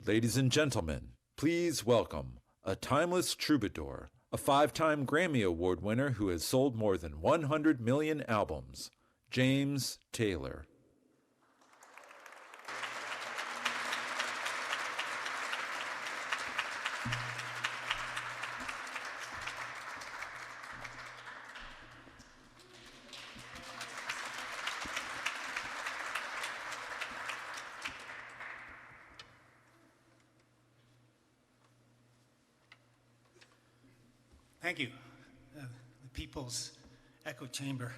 Ladies and gentlemen, please welcome a timeless troubadour, a 5-time Grammy Award winner who has sold more than 100 million albums, James Taylor. Thank you, the People's Echo Chamber.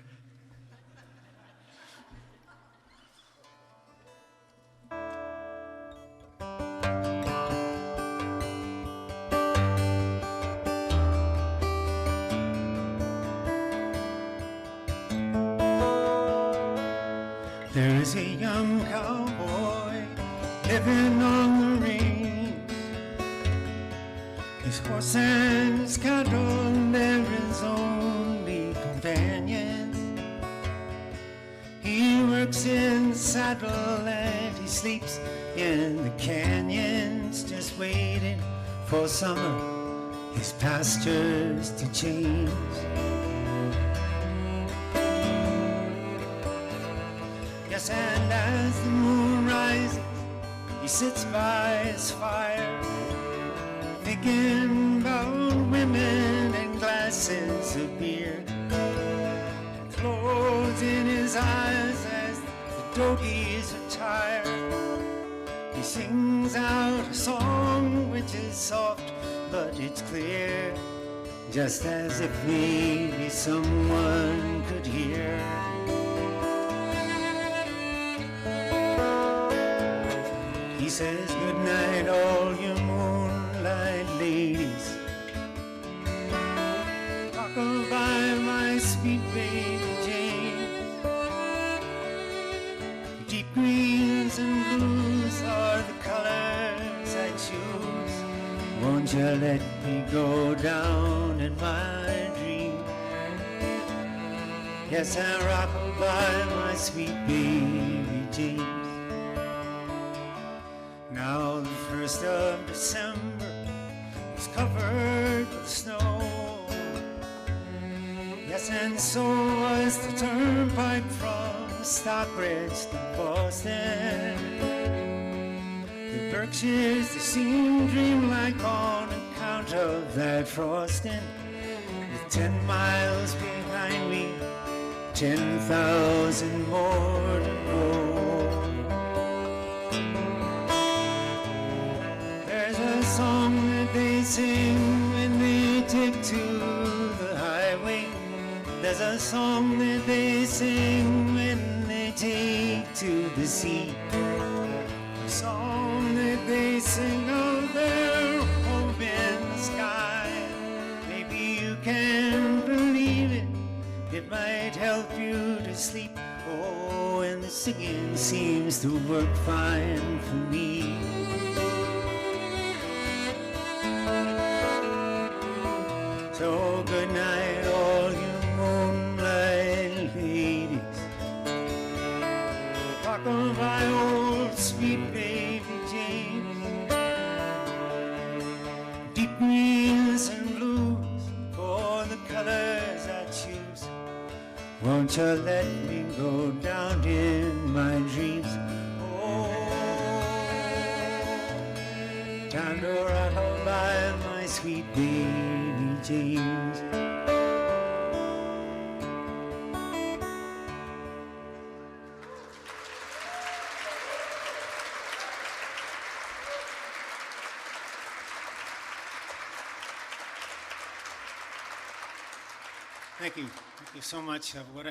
There is a young cowboy living on the range. His horse and his cattle, they're his only companions. He works in the saddle and he sleeps in the canyons, just waiting for summer, his pastures to change. Yes, and as the moon rises, he sits by his fire, thinking about women and glasses of beer. Closing his eyes as the dogies retire, he sings out a song which is soft but it's clear, just as if maybe someone could hear. He says, good night, all you moonlight ladies. Rock-a-bye, my sweet baby James. Deep greens and blues are the colors I choose. Won't you let me go down in my dream? Yes, I rock-a-bye, my sweet baby James. Now the 1st of December was covered with snow. Yes, and so was the turnpike from Stockbridge to Boston. The Berkshires, they seem dreamlike on account of that frosting. With 10 miles behind me, 10,000 more to go. Song that they sing when they take to the highway. There's a song that they sing when they take to the sea. A song that they sing of their home in the sky. Maybe you can believe it, it might help you to sleep. Oh, and the singing seems to work fine for me. So good night, all you moonlight ladies. Rock-a-bye, old sweet baby James. Deep greens and blues for the colors I choose. Won't you let me go down in my dreams? Oh, time to rock-a-bye, my sweet baby James. Thank you so much. What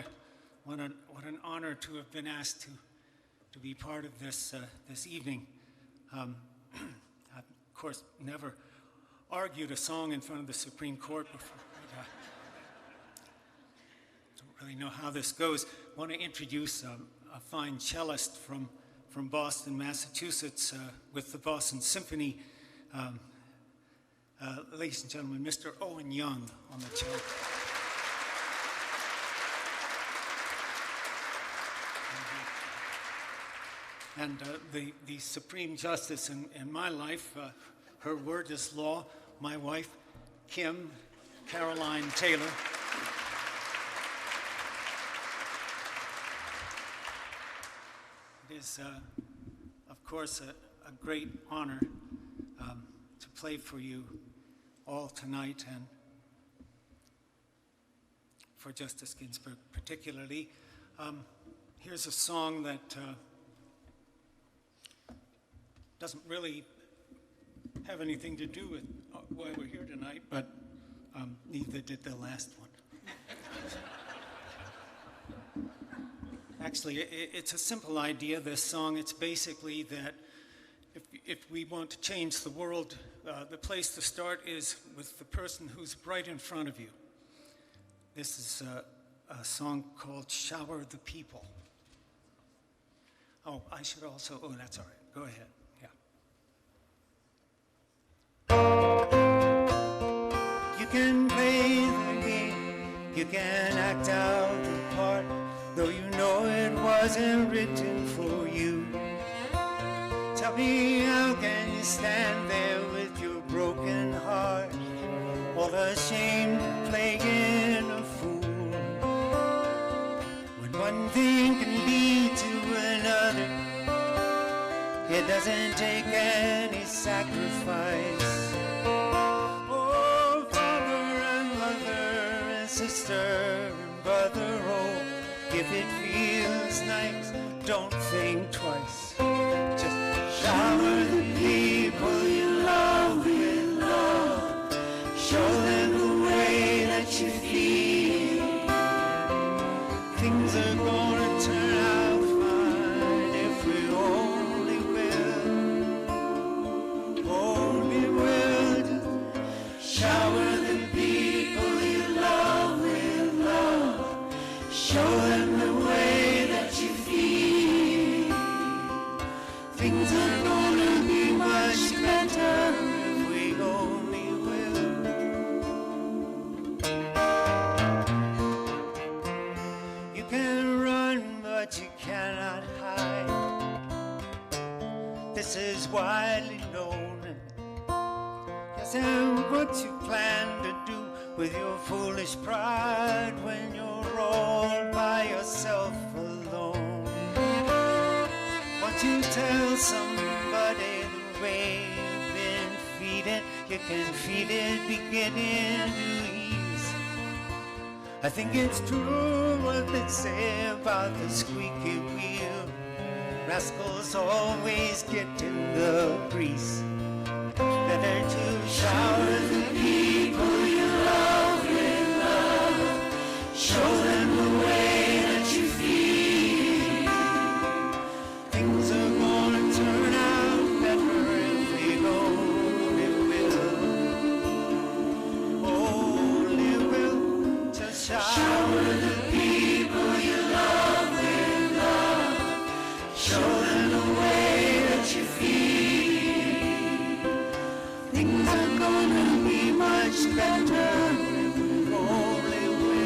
an honor to have been asked to be part of this this evening. I've, of course, never argued a song in front of the Supreme Court before. Don't really know how this goes. I want to introduce a fine cellist from Boston, Massachusetts, with the Boston Symphony. Ladies and gentlemen, Mr. Owen Young on the cello. And the Supreme Justice in my life, her word is law, my wife, Kim Caroline Taylor. It is, of course, a great honor to play for you all tonight, and for Justice Ginsburg particularly. Here's a song that doesn't really have anything to do with why we're here tonight, but neither did the last one. Actually, it's a simple idea, this song. It's basically that if we want to change the world, the place to start is with the person who's right in front of you. This is a song called Shower the People. Oh, I should also, oh, that's all right. Go ahead. You can play the game, you can act out the part, though you know it wasn't written for you. Tell me, how can you stand there with your broken heart, all ashamed of playing a fool? When one thing can lead to another, it doesn't take any sacrifice. Sister and brother, oh, if it feels nice, don't think twice. Just shower the people you love with love. Show them the way that you feel. Things are gonna turn out fine if we only will. Only will. Just shower the people you love. Show them the way that you feel. Things are gonna be much better if we only will. You can run, but you cannot hide. This is widely known. Yes, and what you plan to do with your foolish pride when you're all by yourself alone. Once you tell somebody the way you've been feeding, you can feed it beginning to ease. I think it's true what they say about the squeaky wheel. Rascals always get in the grease. Better to shower the people you love with love. Show them the way that you feel. Things are gonna turn out better if we only will. Just shower the people you love with love. Show them the way that you feel. Things are gonna be much better if we only will.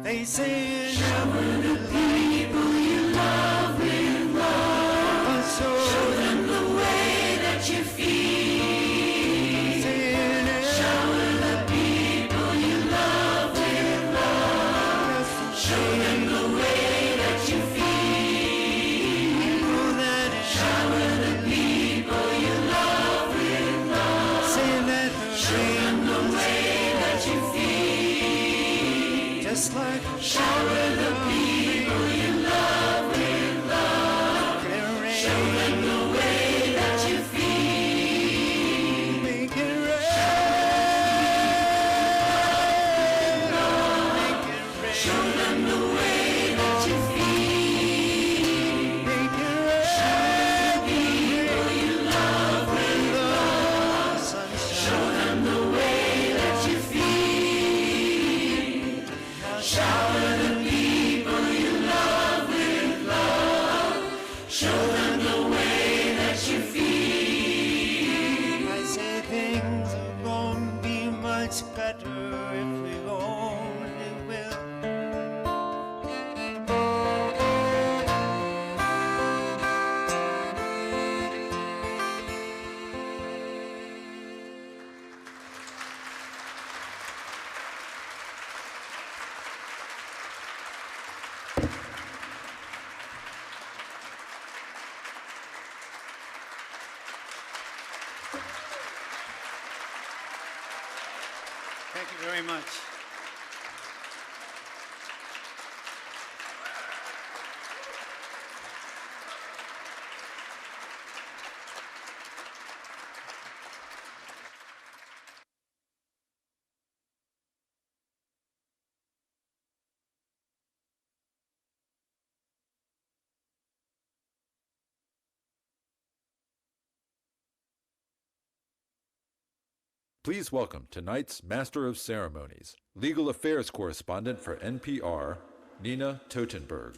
They say shower the people you love with love. Show them the way that you feel. Shower the people you love with love. Show them the way that you feel. Shower the people you love with love. Show them the way that you feel. Just like shower the people Thank you very much. Please welcome tonight's Master of Ceremonies, Legal Affairs Correspondent for NPR, Nina Totenberg.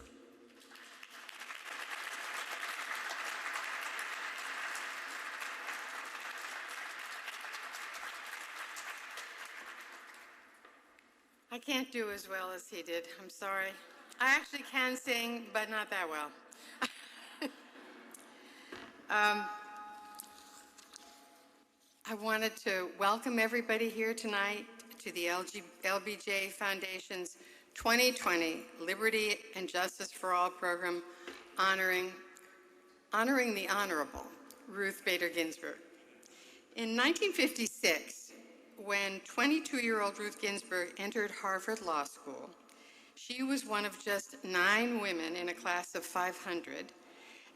I can't do as well as he did. I'm sorry. I actually can sing, but not that well. I wanted to welcome everybody here tonight to the LBJ Foundation's 2020 Liberty and Justice for All program honoring the Honorable Ruth Bader Ginsburg. In 1956, when 22-year-old Ruth Ginsburg entered Harvard Law School, she was one of just 9 women in a class of 500,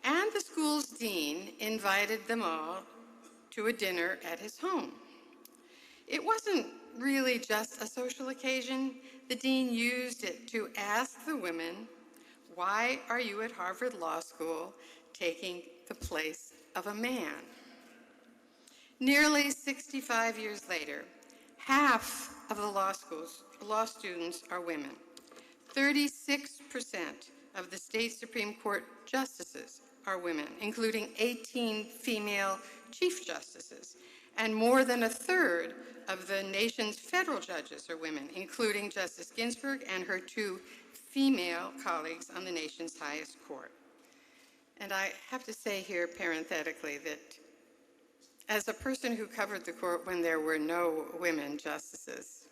and the school's dean invited them all to a dinner at his home. It wasn't really just a social occasion. The dean used it to ask the women, "Why are you at Harvard Law School taking the place of a man?" Nearly 65 years later, half of the law students are women. 36% of the state Supreme Court justices are women, including 18 female chief justices, and more than a third of the nation's federal judges are women, including Justice Ginsburg and her 2 female colleagues on the nation's highest court. And I have to say here parenthetically that as a person who covered the court when there were no women justices,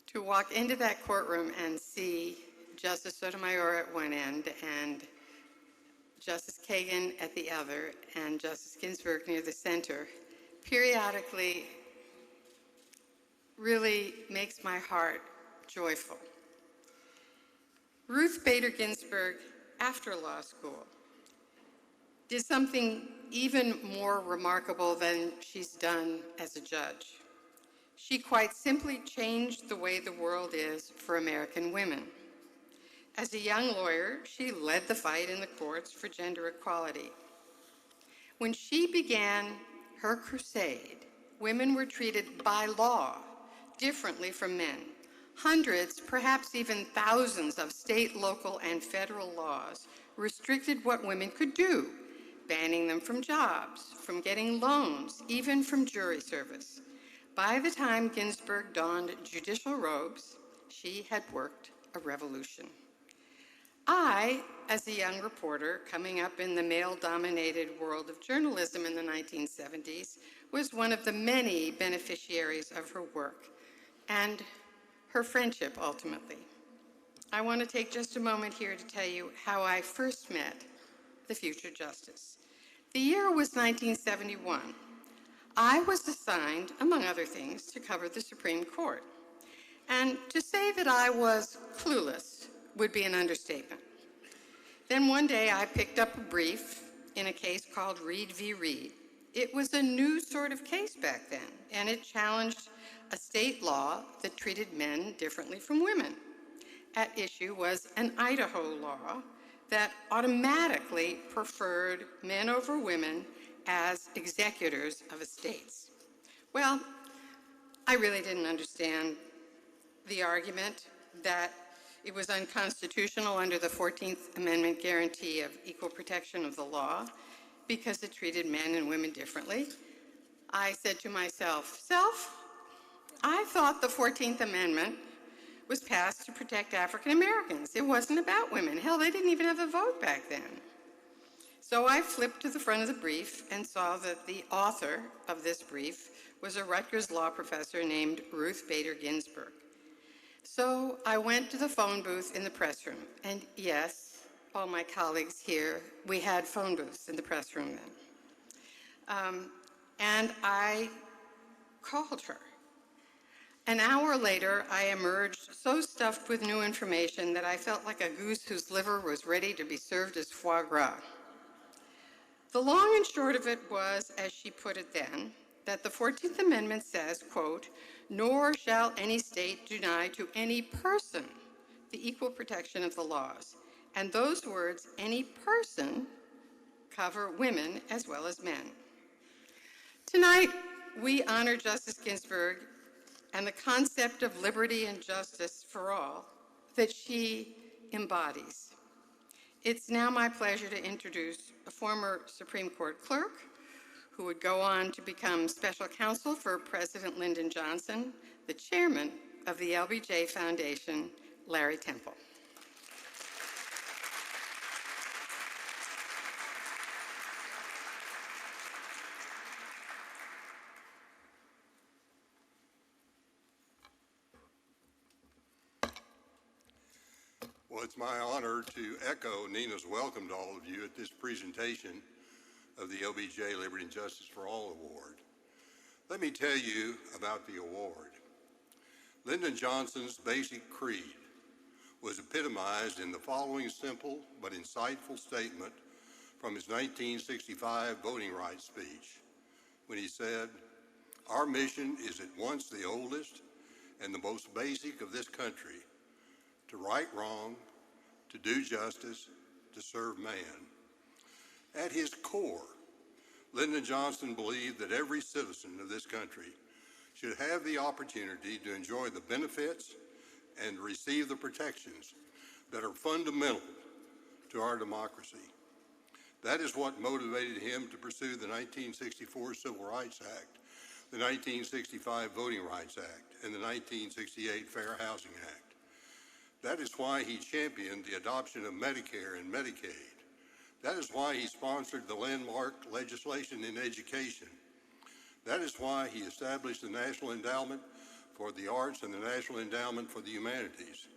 to walk into that courtroom and see Justice Sotomayor at one end and Justice Kagan at the other and Justice Ginsburg near the center periodically really makes my heart joyful. Ruth Bader Ginsburg, after law school, did something even more remarkable than she's done as a judge. She quite simply changed the way the world is for American women. As a young lawyer, she led the fight in the courts for gender equality. When she began her crusade, women were treated by law differently from men. Hundreds, perhaps even thousands of state, local, and federal laws restricted what women could do, banning them from jobs, from getting loans, even from jury service. By the time Ginsburg donned judicial robes, she had worked a revolution. I, as a young reporter coming up in the male-dominated world of journalism in the 1970s, was one of the many beneficiaries of her work and her friendship, ultimately. I want to take just a moment here to tell you how I first met the future justice. The year was 1971. I was assigned, among other things, to cover the Supreme Court. And to say that I was clueless would be an understatement. Then one day I picked up a brief in a case called Reed v. Reed. It was a new sort of case back then, and it challenged a state law that treated men differently from women. At issue was an Idaho law that automatically preferred men over women as executors of estates. Well, I really didn't understand the argument that it was unconstitutional under the 14th Amendment guarantee of equal protection of the law because it treated men and women differently. I said to myself, I thought the 14th Amendment was passed to protect African Americans. It wasn't about women. Hell, they didn't even have a vote back then. So I flipped to the front of the brief and saw that the author of this brief was a Rutgers law professor named Ruth Bader Ginsburg. So I went to the phone booth in the press room, and yes, all my colleagues here, we had phone booths in the press room then. And I called her. An hour later, I emerged so stuffed with new information that I felt like a goose whose liver was ready to be served as foie gras. The long and short of it was, as she put it then, that the 14th Amendment says, quote, "Nor shall any state deny to any person the equal protection of the laws." And those words, any person, cover women as well as men. Tonight, we honor Justice Ginsburg and the concept of liberty and justice for all that she embodies. It's now my pleasure to introduce a former Supreme Court clerk who would go on to become special counsel for President Lyndon Johnson, the chairman of the LBJ Foundation, Larry Temple. Well, it's my honor to echo Nina's welcome to all of you at this presentation of the LBJ Liberty and Justice for All Award. Let me tell you about the award. Lyndon Johnson's basic creed was epitomized in the following simple but insightful statement from his 1965 voting rights speech, when he said, "Our mission is at once the oldest and the most basic of this country, to right wrong, to do justice, to serve man." At his core, Lyndon Johnson believed that every citizen of this country should have the opportunity to enjoy the benefits and receive the protections that are fundamental to our democracy. That is what motivated him to pursue the 1964 Civil Rights Act, the 1965 Voting Rights Act, and the 1968 Fair Housing Act. That is why he championed the adoption of Medicare and Medicaid. That is why he sponsored the landmark legislation in education. That is why he established the National Endowment for the Arts and the National Endowment for the Humanities.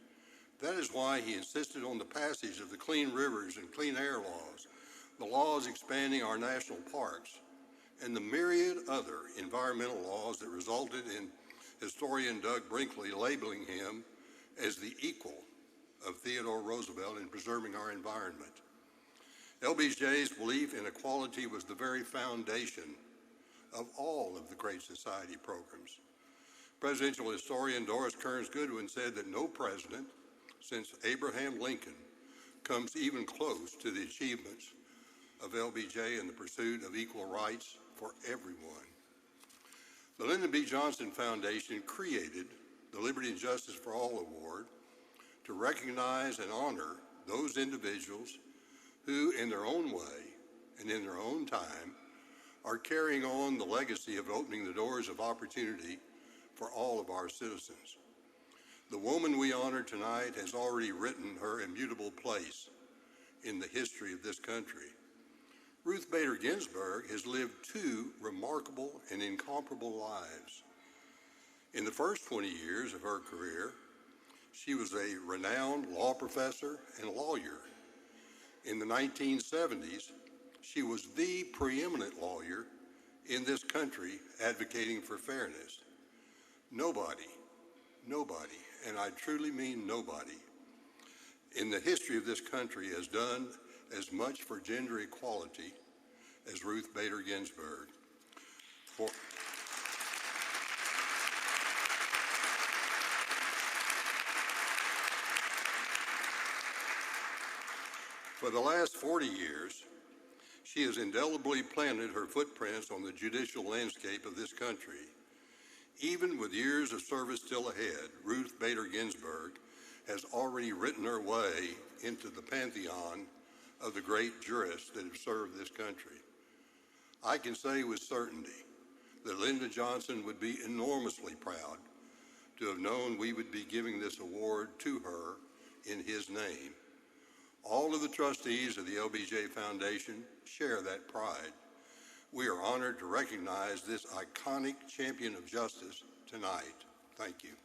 That is why he insisted on the passage of the Clean Rivers and Clean Air laws, the laws expanding our national parks, and the myriad other environmental laws that resulted in historian Doug Brinkley labeling him as the equal of Theodore Roosevelt in preserving our environment. LBJ's belief in equality was the very foundation of all of the Great Society programs. Presidential historian Doris Kearns Goodwin said that no president since Abraham Lincoln comes even close to the achievements of LBJ in the pursuit of equal rights for everyone. The Lyndon B. Johnson Foundation created the Liberty and Justice for All Award to recognize and honor those individuals who, in their own way and in their own time, are carrying on the legacy of opening the doors of opportunity for all of our citizens. The woman we honor tonight has already written her immutable place in the history of this country. Ruth Bader Ginsburg has lived two remarkable and incomparable lives. In the first 20 years of her career, she was a renowned law professor and lawyer. In the 1970s, she was the preeminent lawyer in this country advocating for fairness. Nobody, and I truly mean nobody, in the history of this country has done as much for gender equality as Ruth Bader Ginsburg. For the last 40 years, she has indelibly planted her footprints on the judicial landscape of this country. Even with years of service still ahead, Ruth Bader Ginsburg has already written her way into the pantheon of the great jurists that have served this country. I can say with certainty that Lyndon Johnson would be enormously proud to have known we would be giving this award to her in his name. All of the trustees of the LBJ Foundation share that pride. We are honored to recognize this iconic champion of justice tonight. Thank you.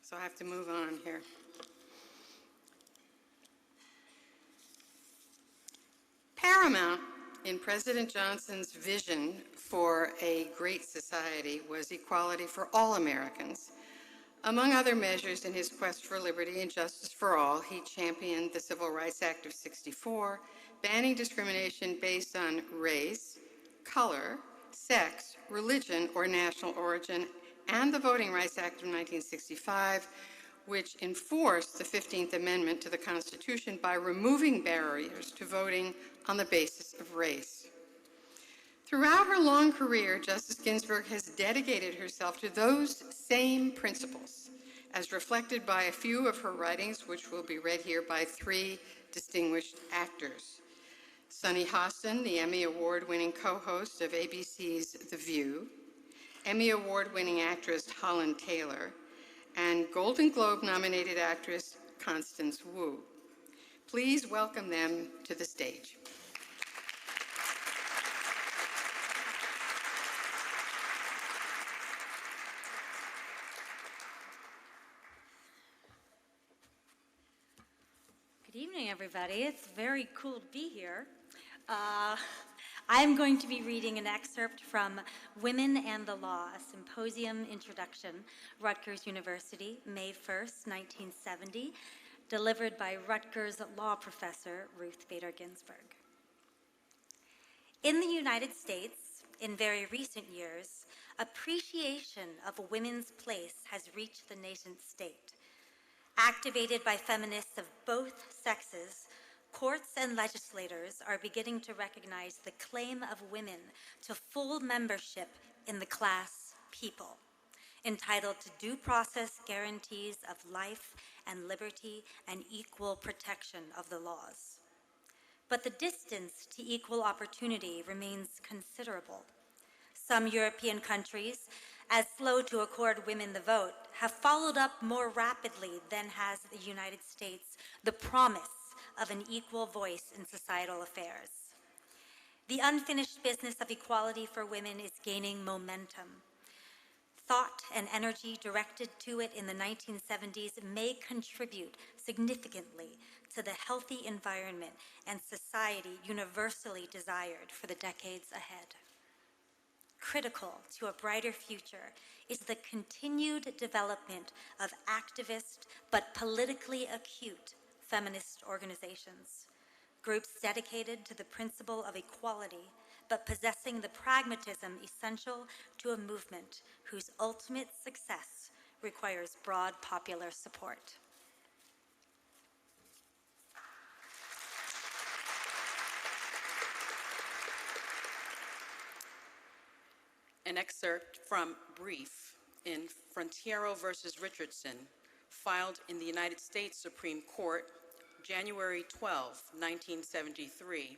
so I have to move on here. Paramount in President Johnson's vision for a great society was equality for all Americans. Among other measures in his quest for liberty and justice for all, he championed the Civil Rights Act of '64, banning discrimination based on race, color, sex, religion, or national origin, and the Voting Rights Act of 1965, which enforced the 15th Amendment to the Constitution by removing barriers to voting on the basis of race. Throughout her long career, Justice Ginsburg has dedicated herself to those same principles, as reflected by a few of her writings, which will be read here by three distinguished actors. Sunny Hostin, the Emmy Award-winning co-host of ABC's The View, Emmy Award-winning actress Holland Taylor, and Golden Globe-nominated actress Constance Wu. Please welcome them to the stage. Good evening, everybody. It's very cool to be here. I'm going to be reading an excerpt from Women and the Law, a symposium introduction, Rutgers University, May 1st, 1970, delivered by Rutgers law professor Ruth Bader Ginsburg. In the United States, in very recent years, appreciation of women's place has reached the nascent state. Activated by feminists of both sexes, courts and legislators are beginning to recognize the claim of women to full membership in the class people, entitled to due process guarantees of life and liberty and equal protection of the laws. But the distance to equal opportunity remains considerable. Some European countries, as slow to accord women the vote, have followed up more rapidly than has the United States the promise of an equal voice in societal affairs. The unfinished business of equality for women is gaining momentum. Thought and energy directed to it in the 1970s may contribute significantly to the healthy environment and society universally desired for the decades ahead. Critical to a brighter future is the continued development of activist but politically acute feminist organizations, groups dedicated to the principle of equality but possessing the pragmatism essential to a movement whose ultimate success requires broad popular support. An excerpt from Brief in Frontiero versus Richardson, filed in the United States Supreme Court, January 12, 1973,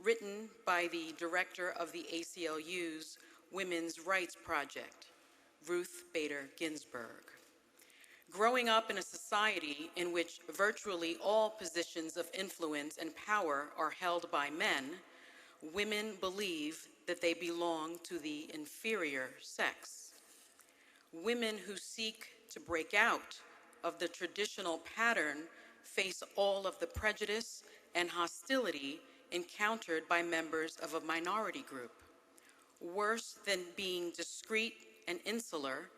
written by the director of the ACLU's Women's Rights Project, Ruth Bader Ginsburg. Growing up in a society in which virtually all positions of influence and power are held by men, women believe that they belong to the inferior sex. Women who seek to break out of the traditional pattern face all of the prejudice and hostility encountered by members of a minority group. Worse than being discreet and insular,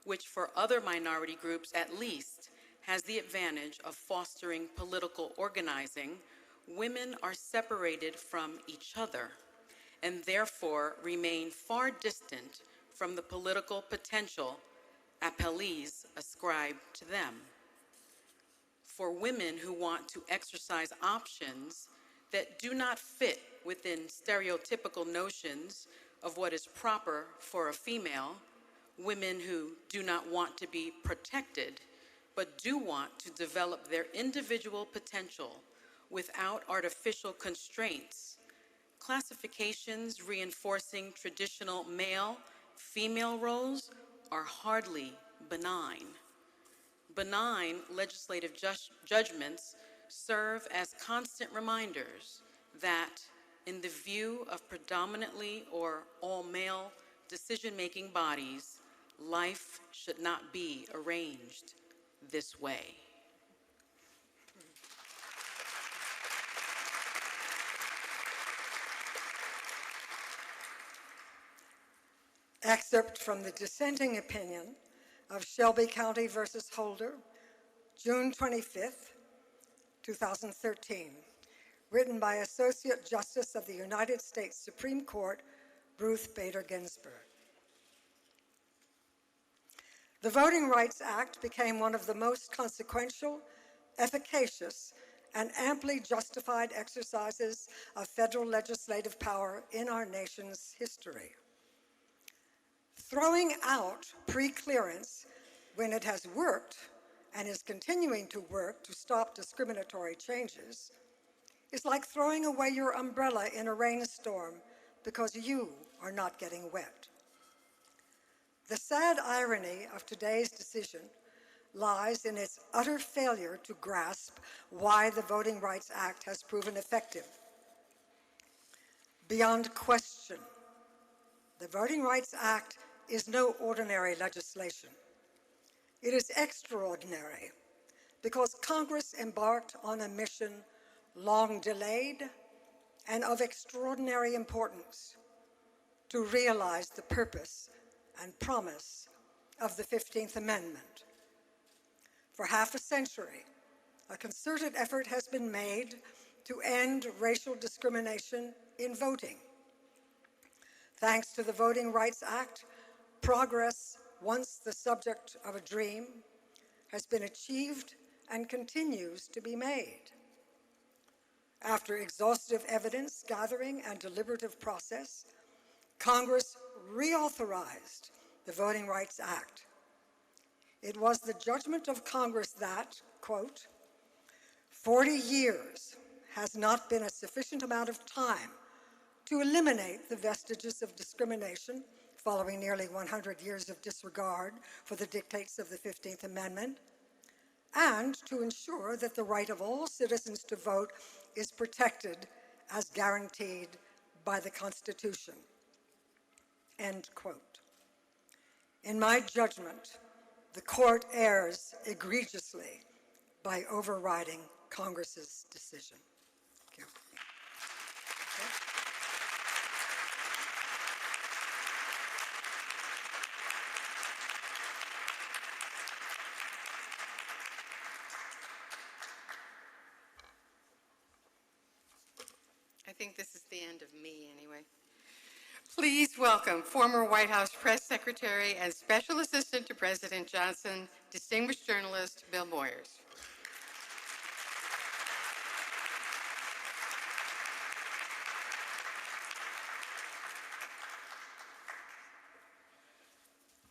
which for other minority groups at least has the advantage of fostering political organizing, women are separated from each other and therefore remain far distant from the political potential appellees ascribe to them. For women who want to exercise options that do not fit within stereotypical notions of what is proper for a female, women who do not want to be protected but do want to develop their individual potential without artificial constraints, classifications reinforcing traditional male-female roles are hardly benign. Benign legislative judgments serve as constant reminders that, in the view of predominantly or all-male decision-making bodies, life should not be arranged this way. Excerpt from the dissenting opinion of Shelby County versus Holder, June 25th, 2013, written by Associate Justice of the United States Supreme Court, Ruth Bader Ginsburg. The Voting Rights Act became one of the most consequential, efficacious, and amply justified exercises of federal legislative power in our nation's history. Throwing out pre-clearance when it has worked and is continuing to work to stop discriminatory changes is like throwing away your umbrella in a rainstorm because you are not getting wet. The sad irony of today's decision lies in its utter failure to grasp why the Voting Rights Act has proven effective. Beyond question, the Voting Rights Act is no ordinary legislation. It is extraordinary because Congress embarked on a mission long delayed and of extraordinary importance to realize the purpose and promise of the 15th Amendment. For half a century, a concerted effort has been made to end racial discrimination in voting. Thanks to the Voting Rights Act, progress, once the subject of a dream, has been achieved and continues to be made. After exhaustive evidence gathering and deliberative process, Congress reauthorized the Voting Rights Act. It was the judgment of Congress that, quote, 40 years has not been a sufficient amount of time to eliminate the vestiges of discrimination following nearly 100 years of disregard for the dictates of the 15th Amendment, and to ensure that the right of all citizens to vote is protected as guaranteed by the Constitution, end quote. In my judgment, the court errs egregiously by overriding Congress's decision. Thank you. I think this is the end of me anyway. Please welcome former White House Press Secretary and Special Assistant to President Johnson, distinguished journalist Bill Moyers.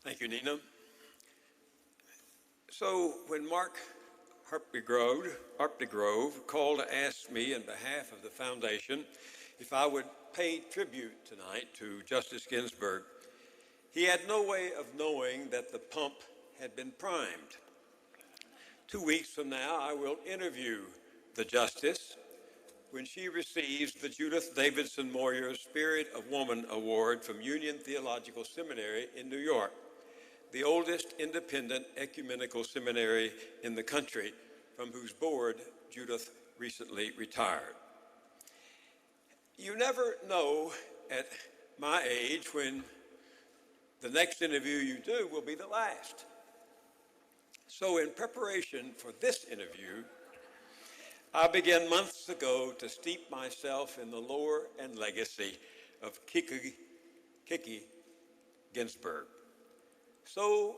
Thank you, Nina. So when Mark Harpdegrove called to ask me on behalf of the foundation if I would pay tribute tonight to Justice Ginsburg, he had no way of knowing that the pump had been primed. 2 weeks from now, I will interview the Justice when she receives the Judith Davidson Moyers Spirit of Woman Award from Union Theological Seminary in New York, the oldest independent ecumenical seminary in the country, from whose board Judith recently retired. You never know at my age when the next interview you do will be the last. So in preparation for this interview, I began months ago to steep myself in the lore and legacy of Kiki Ginsburg. So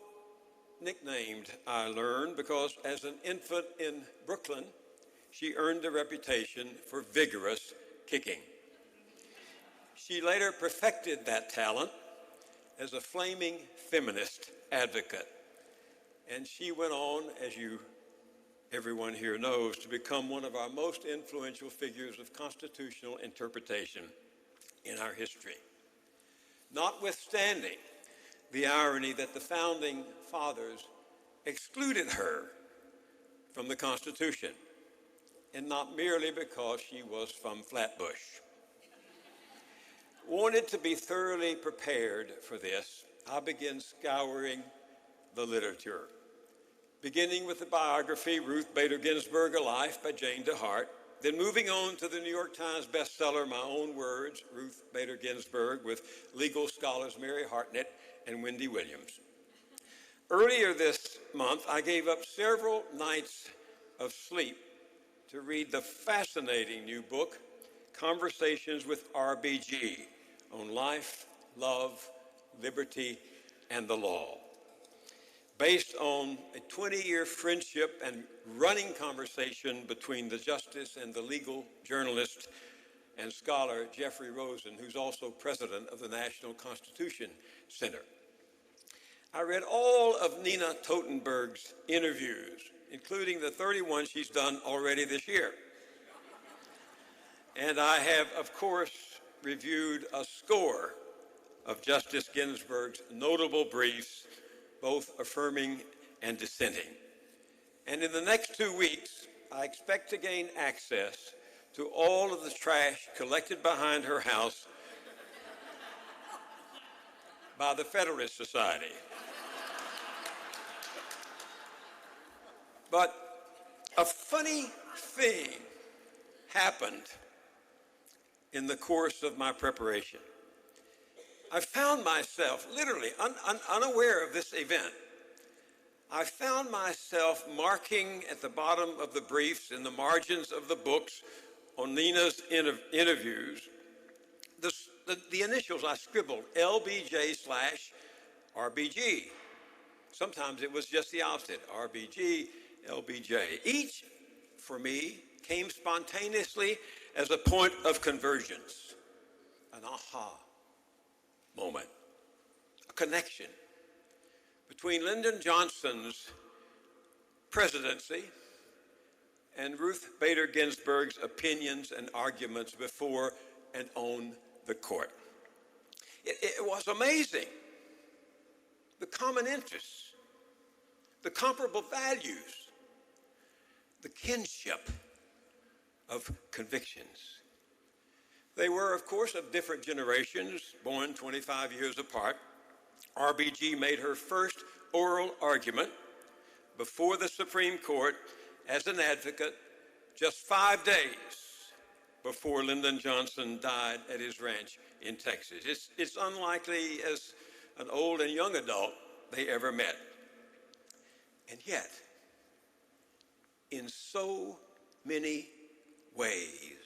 nicknamed, I learned, because as an infant in Brooklyn, she earned a reputation for vigorous kicking. She later perfected that talent as a flaming feminist advocate. And she went on, as everyone here knows, to become one of our most influential figures of constitutional interpretation in our history. Notwithstanding the irony that the founding fathers excluded her from the Constitution, and not merely because she was from Flatbush. Wanted to be thoroughly prepared for this, I began scouring the literature. beginning with the biography, Ruth Bader Ginsburg, A Life by Jane DeHart, then moving on to the New York Times bestseller, My Own Words, Ruth Bader Ginsburg, with legal scholars Mary Hartnett and Wendy Williams. Earlier this month, I gave up several nights of sleep to read the fascinating new book, Conversations with RBG, on life, love, liberty, and the law. Based on a 20-year friendship and running conversation between the justice and the legal journalist and scholar Jeffrey Rosen, who's also president of the National Constitution Center. I read all of Nina Totenberg's interviews, including the 31 she's done already this year. And I have, of course, reviewed a score of Justice Ginsburg's notable briefs, both affirming and dissenting. And in the next 2 weeks, I expect to gain access to all of the trash collected behind her house by the Federalist Society. But a funny thing happened in the course of my preparation. I found myself, literally unaware of this event, I found myself marking at the bottom of the briefs, in the margins of the books, on Nina's interviews, the initials I scribbled, LBJ/RBG. Sometimes it was just the opposite, RBG, LBJ. Each, for me, came spontaneously as a point of convergence, an aha moment, a connection between Lyndon Johnson's presidency and Ruth Bader Ginsburg's opinions and arguments before and on the court. It was amazing, the common interests, the comparable values, the kinship of convictions. They were, of course, of different generations, born 25 years apart. RBG made her first oral argument before the Supreme Court as an advocate just 5 days before Lyndon Johnson died at his ranch in Texas. It's unlikely, as an old and young adult, they ever met. And yet, in so many ways,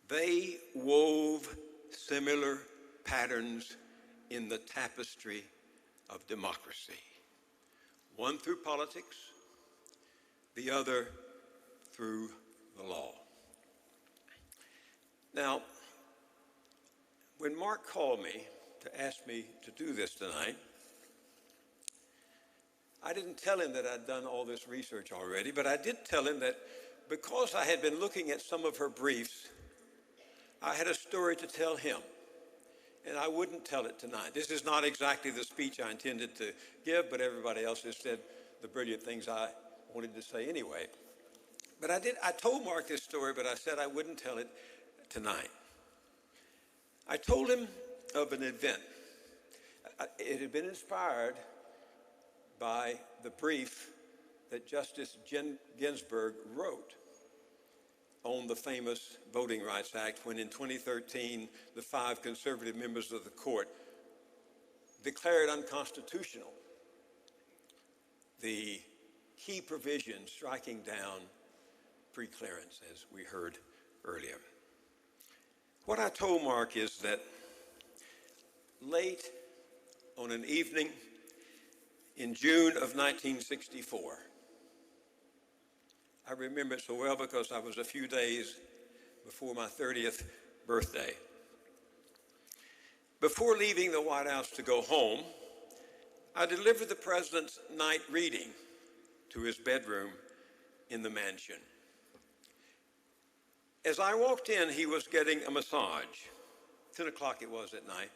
they wove similar patterns in the tapestry of democracy. One through politics, the other through the law. Now, when Mark called me to ask me to do this tonight, I didn't tell him that I'd done all this research already, but I did tell him that because I had been looking at some of her briefs, I had a story to tell him, and I wouldn't tell it tonight. This is not exactly the speech I intended to give, but everybody else has said the brilliant things I wanted to say anyway. But I told Mark this story, but I said I wouldn't tell it tonight. I told him of an event. It had been inspired by the brief that Justice Ginsburg wrote on the famous Voting Rights Act when in 2013, the 5 conservative members of the court declared unconstitutional the key provision striking down preclearance, as we heard earlier. What I told Mark is that late on an evening in June of 1964, I remember it so well because I was a few days before my 30th birthday. Before leaving the White House to go home, I delivered the president's night reading to his bedroom in the mansion. As I walked in, he was getting a massage. 10 o'clock it was at night.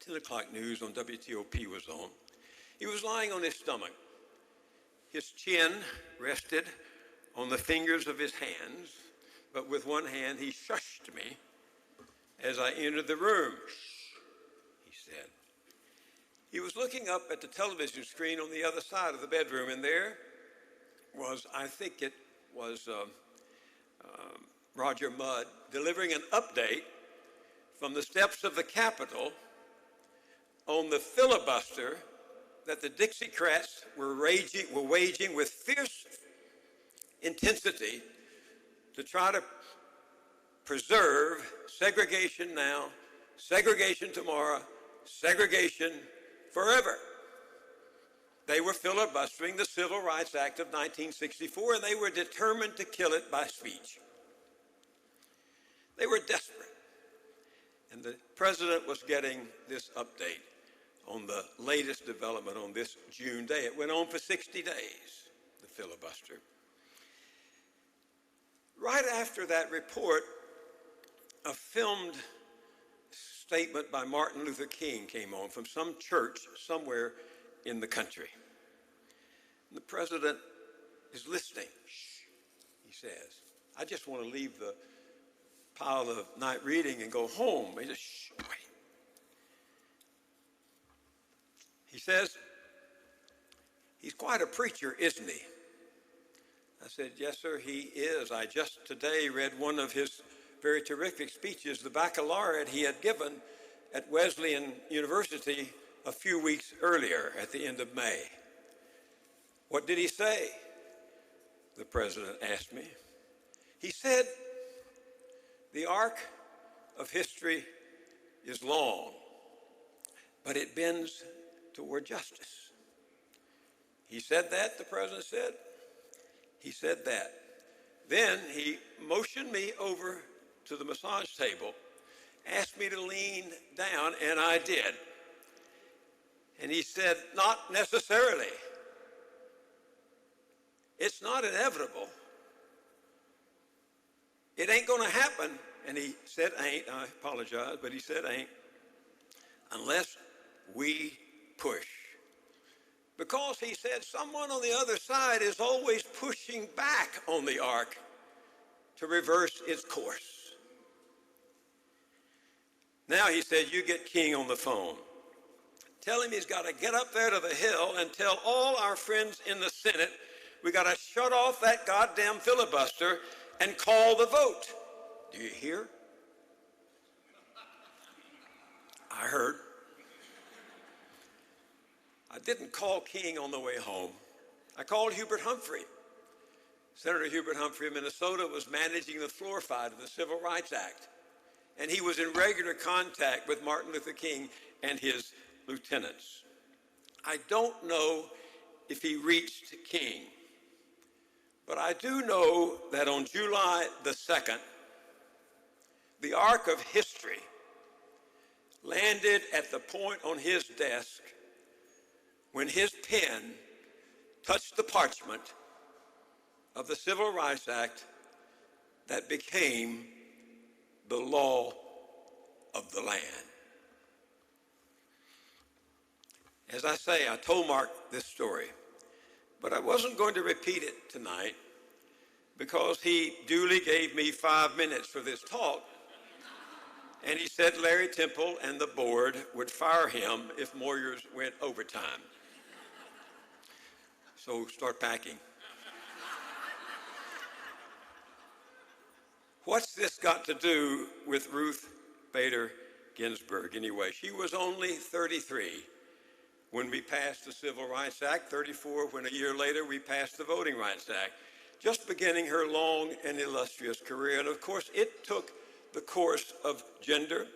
10 o'clock news on WTOP was on. He was lying on his stomach. His chin rested on the fingers of his hands, but with one hand he shushed me as I entered the room. Shh, he said. He was looking up at the television screen on the other side of the bedroom, and there was, I think it was Roger Mudd, delivering an update from the steps of the Capitol on the filibuster that the Dixiecrats were waging with fierce intensity to try to preserve segregation now, segregation tomorrow, segregation forever. They were filibustering the Civil Rights Act of 1964, and they were determined to kill it by speech. They were desperate. And the president was getting this update on the latest development on this June day. It went on for 60 days, the filibuster. Right after that report, a filmed statement by Martin Luther King came on from some church somewhere in the country. And the president is listening. Shh, he says. I just want to leave the pile of night reading and go home. He says, shh, wait. He says, he's quite a preacher, isn't he? I said, yes, sir, he is. I just today read one of his very terrific speeches, the baccalaureate he had given at Wesleyan University a few weeks earlier at the end of May. What did he say? The president asked me. He said, the arc of history is long, but it bends toward justice. He said that, the president said. He said that. Then he motioned me over to the massage table, asked me to lean down, and I did. And he said, not necessarily. It's not inevitable. It ain't going to happen. And he said ain't, I apologize, but he said ain't, unless we push. Because he said someone on the other side is always pushing back on the arc to reverse its course. Now he said, you get King on the phone. Tell him he's got to get up there to the Hill and tell all our friends in the Senate we got to shut off that goddamn filibuster and call the vote. Do you hear? I heard. I didn't call King on the way home. I called Hubert Humphrey. Senator Hubert Humphrey of Minnesota was managing the floor fight of the Civil Rights Act, and he was in regular contact with Martin Luther King and his lieutenants. I don't know if he reached King, but I do know that on July the 2nd, the arc of history landed at the point on his desk when his pen touched the parchment of the Civil Rights Act that became the law of the land. As I say, I told Mark this story, but I wasn't going to repeat it tonight because he duly gave me 5 minutes for this talk, and he said Larry Temple and the board would fire him if Moyers went overtime. So start packing. What's this got to do with Ruth Bader Ginsburg anyway? She was only 33 when we passed the Civil Rights Act, 34 when a year later we passed the Voting Rights Act, just beginning her long and illustrious career. And of course, it took the course of gender,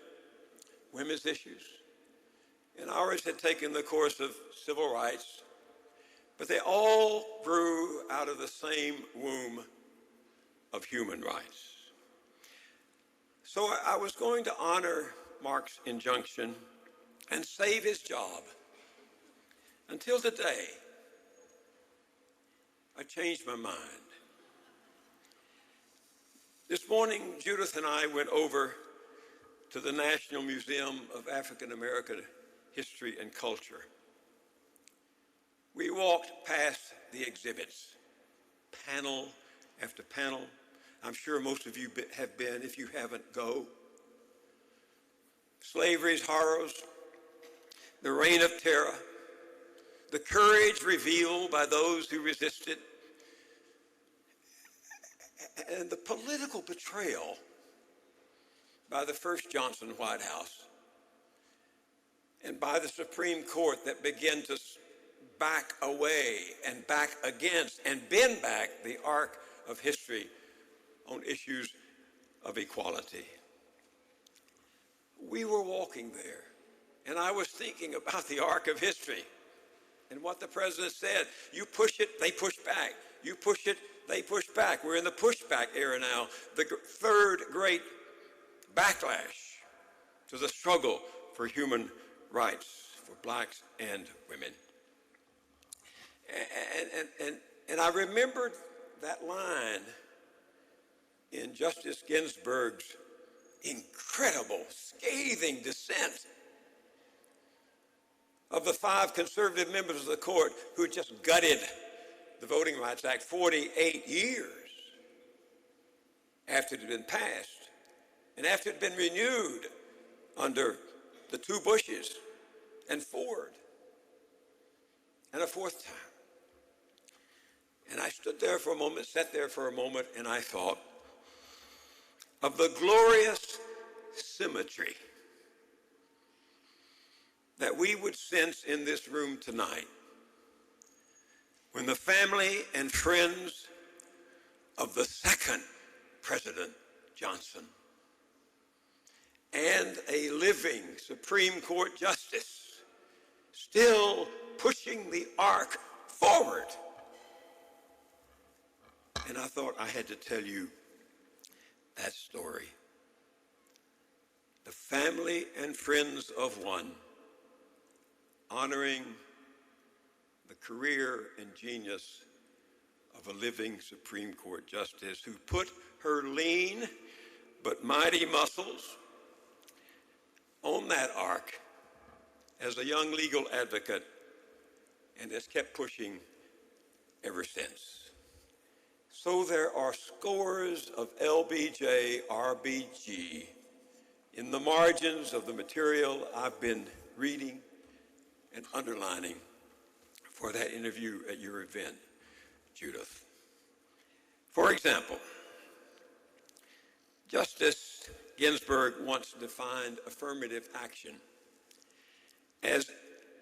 women's issues, and ours had taken the course of civil rights, but they all grew out of the same womb of human rights. So I was going to honor Mark's injunction and save his job. Until today, I changed my mind. This morning, Judith and I went over to the National Museum of African American History and Culture. We walked past the exhibits, panel after panel. I'm sure most of you have been. If you haven't, go. Slavery's horrors, the reign of terror, the courage revealed by those who resisted, and the political betrayal by the first Johnson White House and by the Supreme Court that began to back away and back against and bend back the arc of history on issues of equality. We were walking there, and I was thinking about the arc of history and what the president said. You push it, they push back. You push it, they push back. We're in the pushback era now, the third great backlash to the struggle for human rights for blacks and women. And I remembered that line in Justice Ginsburg's incredible, scathing dissent of the 5 conservative members of the court who just gutted the Voting Rights Act 48 years after it had been passed and after it had been renewed under the 2 Bushes and Ford and a 4th time. And I stood there for a moment, sat there for a moment, and I thought of the glorious symmetry that we would sense in this room tonight when the family and friends of the second President Johnson and a living Supreme Court justice still pushing the arc forward. And I thought I had to tell you that story. The family and friends of one honoring the career and genius of a living Supreme Court justice who put her lean but mighty muscles on that arc as a young legal advocate and has kept pushing ever since. So there are scores of LBJ, RBG in the margins of the material I've been reading and underlining for that interview at your event, Judith. For example, Justice Ginsburg once defined affirmative action as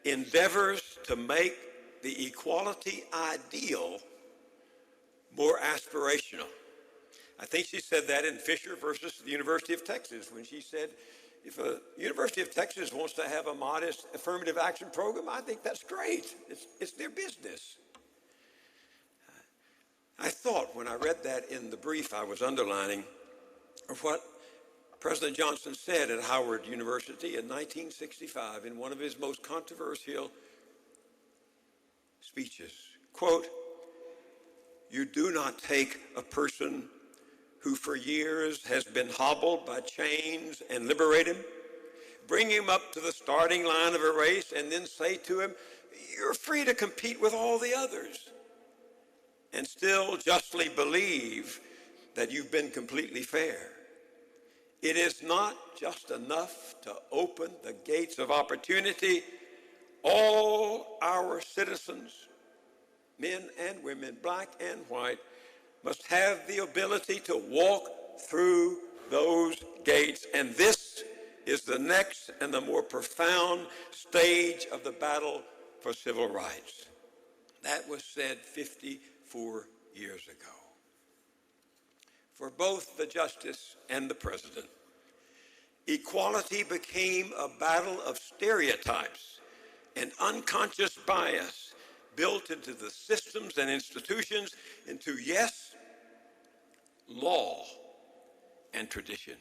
endeavors to make the equality ideal more aspirational. I think she said that in Fisher versus the University of Texas when she said, if a University of Texas wants to have a modest affirmative action program, I think that's great. It's their business. I thought when I read that in the brief I was underlining of what President Johnson said at Howard University in 1965 in one of his most controversial speeches. Quote, "You do not take a person who for years has been hobbled by chains and liberate him, bring him up to the starting line of a race and then say to him, you're free to compete with all the others, and still justly believe that you've been completely fair. It is not just enough to open the gates of opportunity. All our citizens, men and women, black and white, must have the ability to walk through those gates. And this is the next and the more profound stage of the battle for civil rights." That was said 54 years ago. For both the justice and the president, equality became a battle of stereotypes and unconscious bias built into the systems and institutions, into, yes, law and tradition.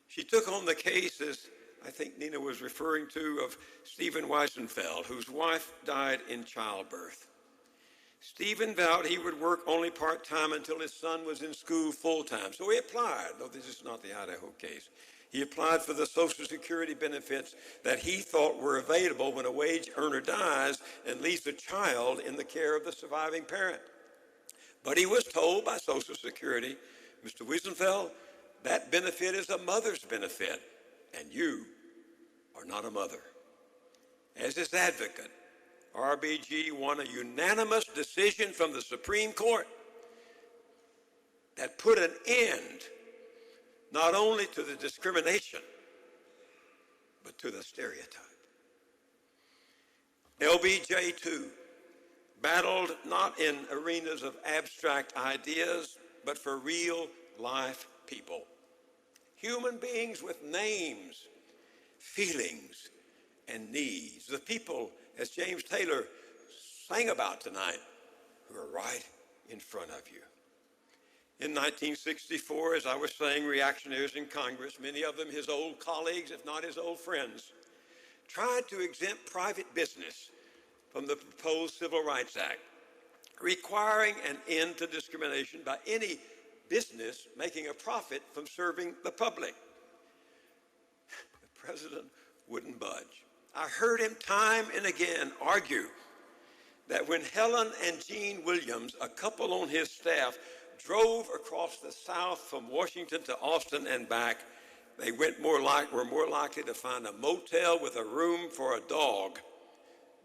She took on the cases, I think Nina was referring to, of Stephen Weisenfeld, whose wife died in childbirth. Stephen vowed he would work only part-time until his son was in school full-time. So he applied, though this is not the Idaho case. He applied for the Social Security benefits that he thought were available when a wage earner dies and leaves a child in the care of the surviving parent. But he was told by Social Security, Mr. Wiesenfeld, that benefit is a mother's benefit, and you are not a mother. As its advocate, RBG won a unanimous decision from the Supreme Court that put an end not only to the discrimination, but to the stereotype. LBJ, too, battled not in arenas of abstract ideas, but for real life people. Human beings with names, feelings, and needs. The people, as James Taylor sang about tonight, who are right in front of you. In 1964, as I was saying, reactionaries in Congress, many of them his old colleagues, if not his old friends, tried to exempt private business from the proposed Civil Rights Act, requiring an end to discrimination by any business making a profit from serving the public. The president wouldn't budge. I heard him time and again argue that when Helen and Gene Williams, a couple on his staff, drove across the South from Washington to Austin and back, they were more likely to find a motel with a room for a dog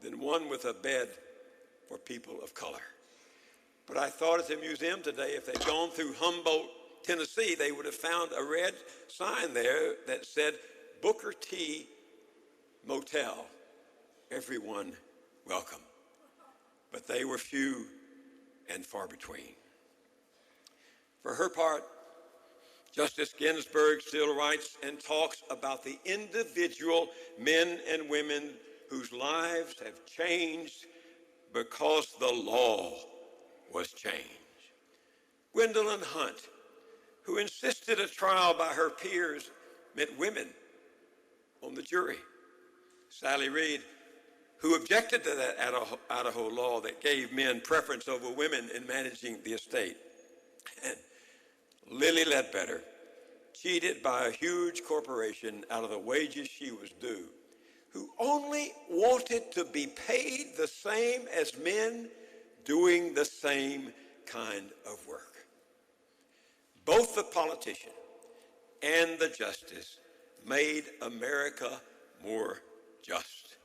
than one with a bed for people of color. But I thought at the museum today, if they'd gone through Humboldt, Tennessee, they would have found a red sign there that said, Booker T Motel, everyone welcome. But they were few and far between. For her part, Justice Ginsburg still writes and talks about the individual men and women whose lives have changed because the law was changed. Gwendolyn Hunt, who insisted a trial by her peers meant women on the jury. Sally Reed, who objected to that Idaho law that gave men preference over women in managing the estate. And Lilly Ledbetter, cheated by a huge corporation out of the wages she was due, who only wanted to be paid the same as men doing the same kind of work. Both the politician and the justice made America more just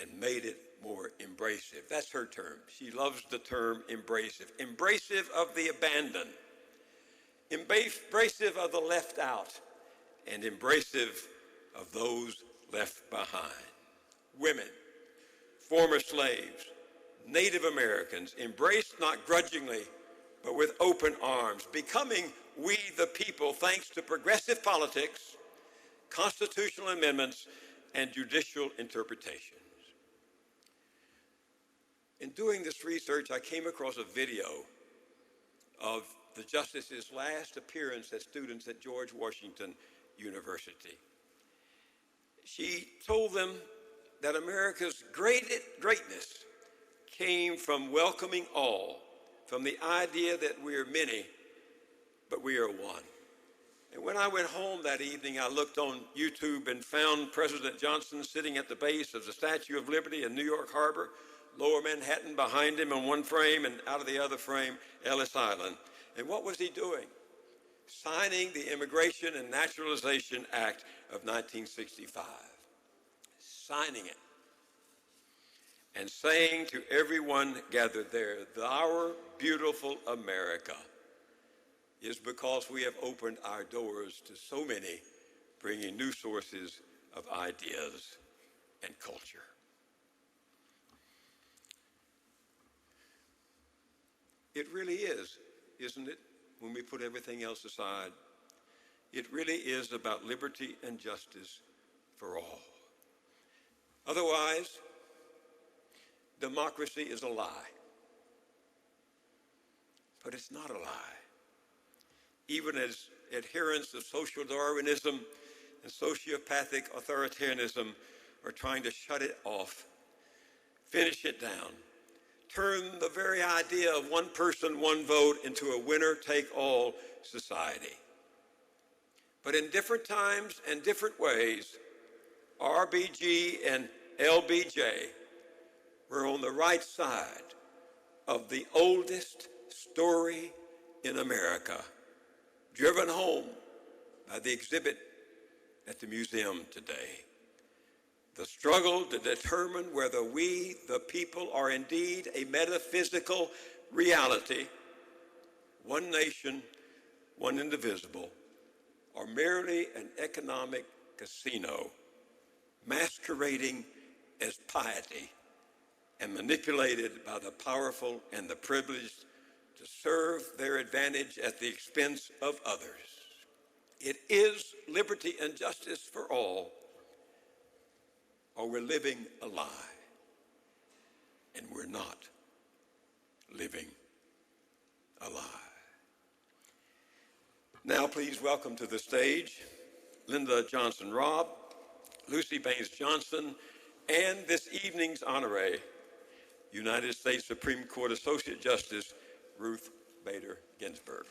and made it more embracive. That's her term. She loves the term embracive. Embracive of the abandoned, embracive of the left out, and embracive of those left behind. Women, former slaves, Native Americans, embraced not grudgingly, but with open arms, becoming we the people thanks to progressive politics, constitutional amendments, and judicial interpretations. In doing this research, I came across a video of the Justice's last appearance as students at George Washington University. She told them that America's greatness came from welcoming all, from the idea that we are many, but we are one. And when I went home that evening, I looked on YouTube and found President Johnson sitting at the base of the Statue of Liberty in New York Harbor, Lower Manhattan behind him in one frame, and out of the other frame, Ellis Island. And what was he doing? Signing the Immigration and Naturalization Act of 1965. Signing it. And saying to everyone gathered there, our beautiful America is because we have opened our doors to so many, bringing new sources of ideas and culture. It really is, isn't it, when we put everything else aside? It really is about liberty and justice for all. Otherwise, democracy is a lie. But it's not a lie. Even as adherents of social Darwinism and sociopathic authoritarianism are trying to shut it off, finish it down, turn the very idea of one person, one vote into a winner-take-all society. But in different times and different ways, RBG and LBJ were on the right side of the oldest story in America, driven home by the exhibit at the museum today. the struggle to determine whether we, the people, are indeed a metaphysical reality, one nation, one indivisible, or merely an economic casino masquerading as piety and manipulated by the powerful and the privileged to serve their advantage at the expense of others. It is liberty and justice for all, or we're living a lie, and we're not living a lie. Now please welcome to the stage Lynda Johnson Robb, Luci Baines Johnson, and this evening's honoree, United States Supreme Court Associate Justice Ruth Bader Ginsburg.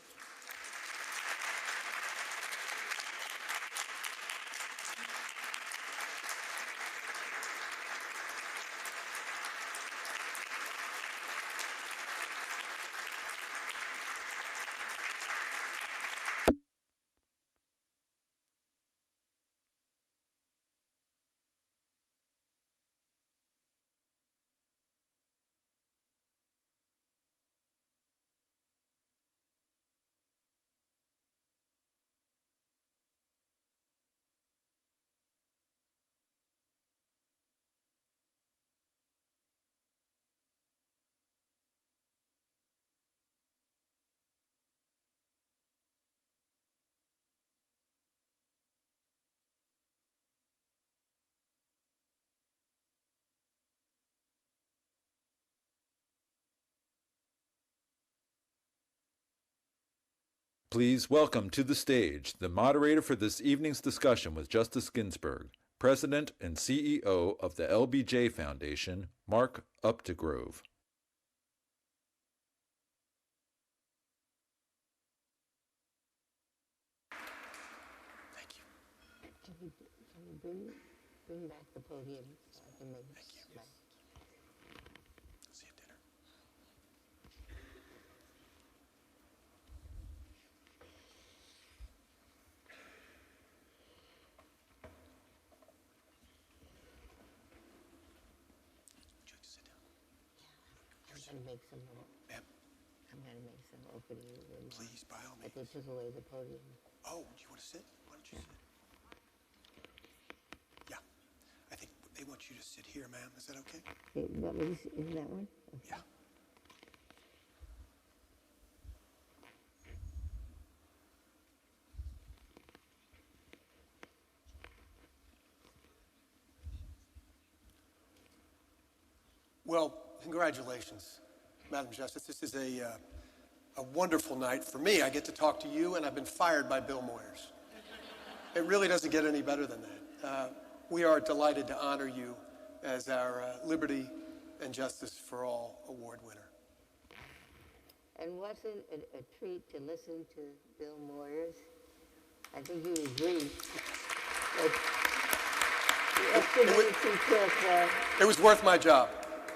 Please welcome to the stage the moderator for this evening's discussion with Justice Ginsburg, President and CEO of the LBJ Foundation, Mark Updegrove. Thank you. Can you bring back the podium so I can make it smile? See you at dinner. Would you like to sit down? I'm gonna make some. Ma'am, I'm gonna make some opening remarks. please, by all But means. they took away the podium. Oh, do you want to sit? Why don't you sit? Yeah. I think they want you to sit here, ma'am. Is that okay? Isn't that one? Okay. Yeah. Well, congratulations, Madam Justice. This is a wonderful night for me. I get to talk to you, and I've been fired by Bill Moyers. It really doesn't get any better than that. We are delighted to honor you as our Liberty and Justice for All Award winner. And wasn't it a treat to listen to Bill Moyers? I think you agree. The extra minutes he took. It was worth my job.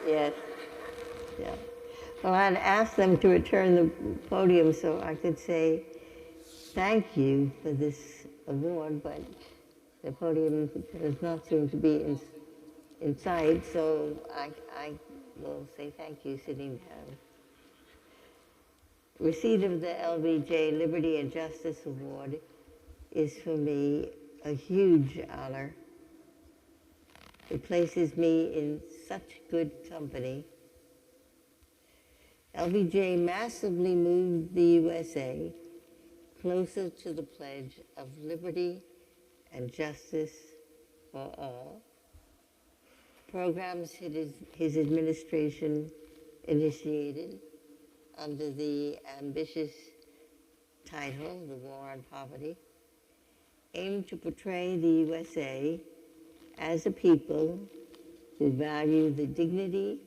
Yes. Yeah. Well, I'd asked them to return the podium so I could say thank you for this award, but the podium does not seem to be in sight, so I will say thank you sitting down. Receipt of the LBJ Liberty and Justice Award is for me a huge honor. It places me in such good company. LBJ massively moved the USA closer to the pledge of liberty and justice for all. Programs his administration initiated under the ambitious title, The War on Poverty, aim to portray the USA as a people who value the dignity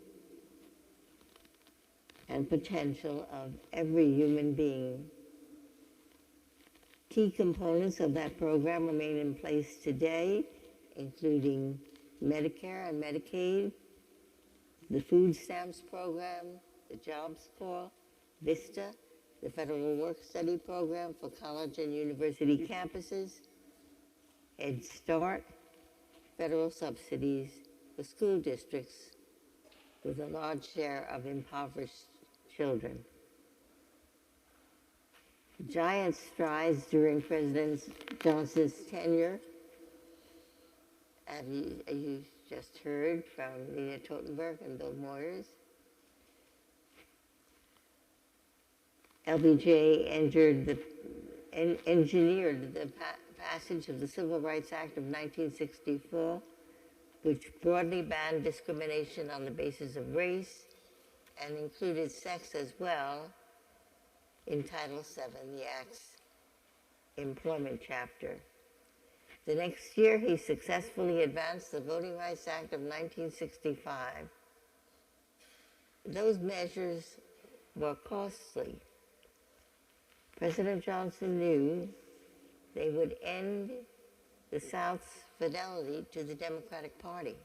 and potential of every human being. Key components of that program remain in place today, including Medicare and Medicaid, the food stamps program, the Jobs Corps, VISTA, the Federal Work-Study Program for college and university campuses, Head Start, federal subsidies for school districts with a large share of impoverished children. Giant strides during President Johnson's tenure, as you just heard from Nina Totenberg and Bill Moyers. LBJ engineered the passage of the Civil Rights Act of 1964, which broadly banned discrimination on the basis of race and included sex as well in Title VII, the Act's employment chapter. The next year, he successfully advanced the Voting Rights Act of 1965. Those measures were costly. President Johnson knew they would end the South's fidelity to the Democratic Party.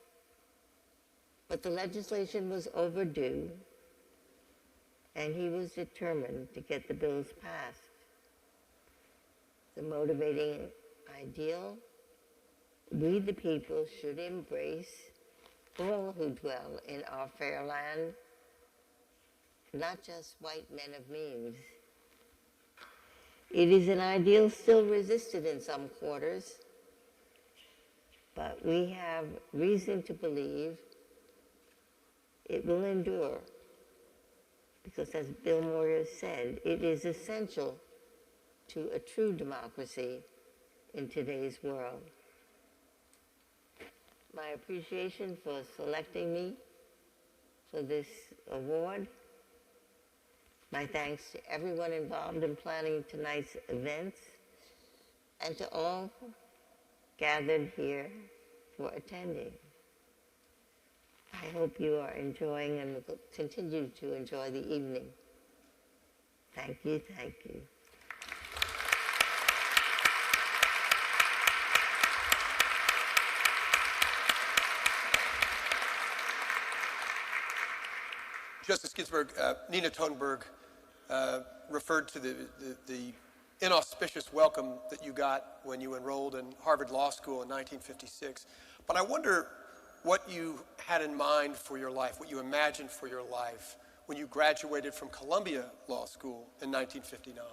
But the legislation was overdue, and he was determined to get the bills passed. The motivating ideal: we the people should embrace all who dwell in our fair land, not just white men of means. It is an ideal still resisted in some quarters, but we have reason to believe it will endure, because as Bill Moyers said, it is essential to a true democracy in today's world. My appreciation for selecting me for this award. My thanks to everyone involved in planning tonight's events, and to all gathered here for attending. I hope you are enjoying and will continue to enjoy the evening. Thank you, thank you. Justice Ginsburg, Nina Totenberg referred to the inauspicious welcome that you got when you enrolled in Harvard Law School in 1956. But I wonder what you had in mind for your life, what you imagined for your life when you graduated from Columbia Law School in 1959.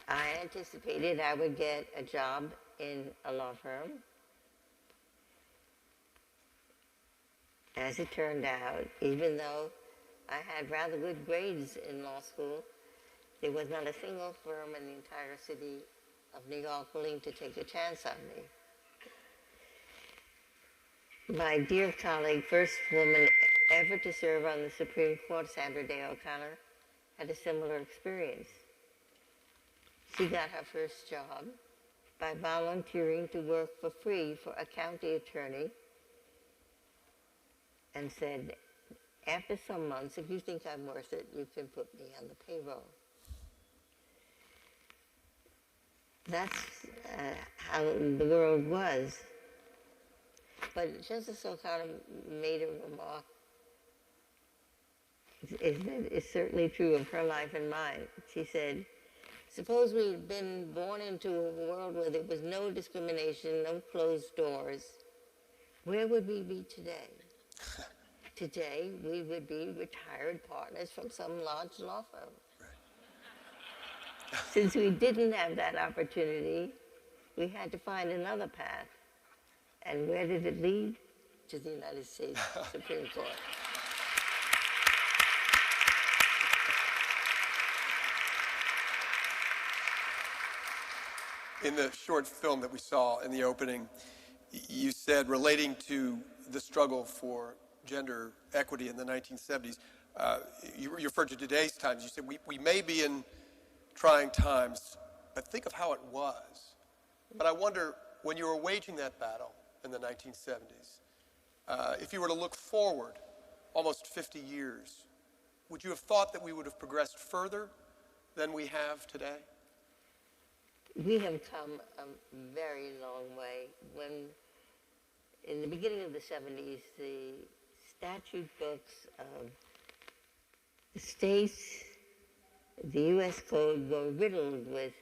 I anticipated I would get a job in a law firm. As it turned out, even though I had rather good grades in law school, there was not a single firm in the entire city of New York willing to take a chance on me. My dear colleague, first woman ever to serve on the Supreme Court, Sandra Day O'Connor, had a similar experience. She got her first job by volunteering to work for free for a county attorney, and said, after some months, if you think I'm worth it, you can put me on the payroll. That's how the world was. But Justice O'Connor made a remark. It's certainly true of her life and mine. She said, suppose we'd been born into a world where there was no discrimination, no closed doors, where would we be today? Today, we would be retired partners from some large law firm. Right. Since we didn't have that opportunity, we had to find another path. And where did it lead? To the United States Supreme Court. In the short film that we saw in the opening, you said, relating to the struggle for gender equity in the 1970s, you referred to today's times. You said, we may be in trying times, but think of how it was. But I wonder, when you were waging that battle in the 1970s, if you were to look forward almost 50 years, would you have thought that we would have progressed further than we have today? We have come a very long way. When, in the beginning of the 70s, the statute books of the states, the U.S. Code, were riddled with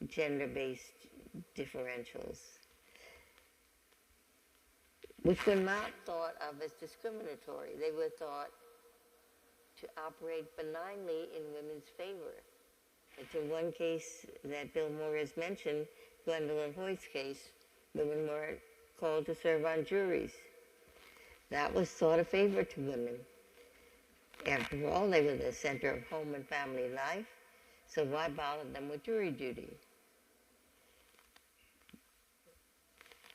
gender-based differentials. which were not thought of as discriminatory. They were thought to operate benignly in women's favor. It's in one case that Bill Moyers mentioned, Gwendolyn Hoyt's case, women were called to serve on juries. That was thought a favor to women. After all, they were the center of home and family life, so why bother them with jury duty?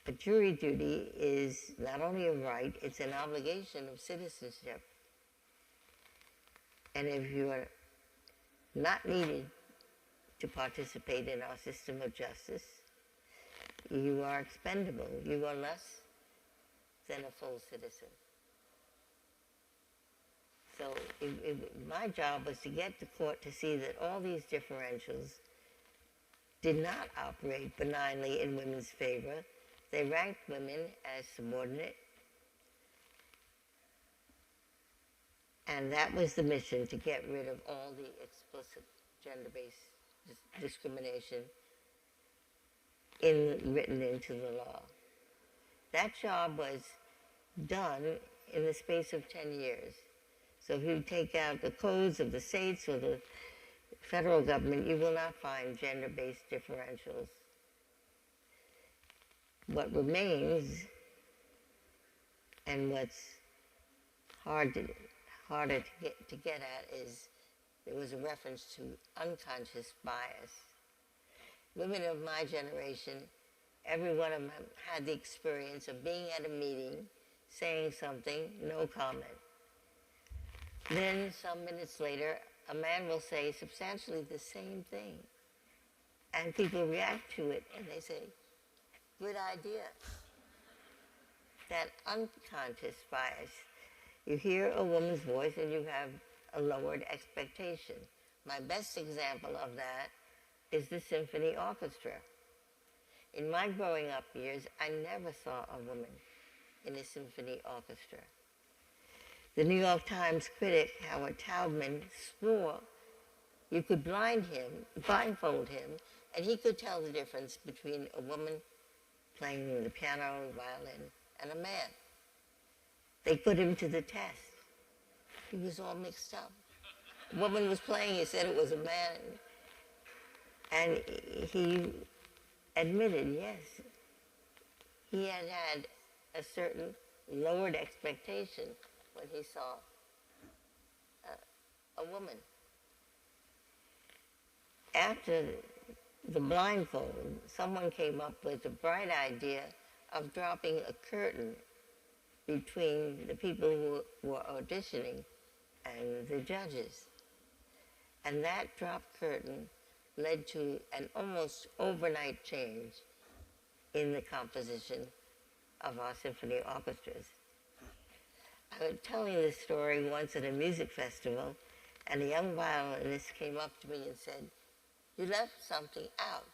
But jury duty is not only a right, it's an obligation of citizenship. And if you are not needed to participate in our system of justice, you are expendable. You are less than a full citizen. So my job was to get the court to see that all these differentials did not operate benignly in women's favor. They ranked women as subordinate. And that was the mission, to get rid of all the explicit gender-based discrimination written into the law. That job was done in the space of 10 years. So if you take out the codes of the states or the federal government, you will not find gender-based differentials. What remains, and what's harder to get at, is there was a reference to unconscious bias. Women of my generation, every one of them had the experience of being at a meeting, saying something, no comment. Then some minutes later, a man will say substantially the same thing. And people react to it and they say, good idea. That unconscious bias. You hear a woman's voice and you have a lowered expectation. My best example of that is the symphony orchestra. In my growing up years, I never saw a woman in a symphony orchestra. The New York Times critic, Howard Taubman, swore you could blindfold him, and he could tell the difference between a woman playing the piano and violin and a man. They put him to the test. He was all mixed up. A woman was playing, he said it was a man. And he admitted, yes, he had had a certain lowered expectation when he saw a woman. After the blindfold, someone came up with the bright idea of dropping a curtain between the people who were auditioning and the judges. And that dropped curtain led to an almost overnight change in the composition of our symphony orchestras. I was telling this story once at a music festival, and a young violinist came up to me and said, you left something out.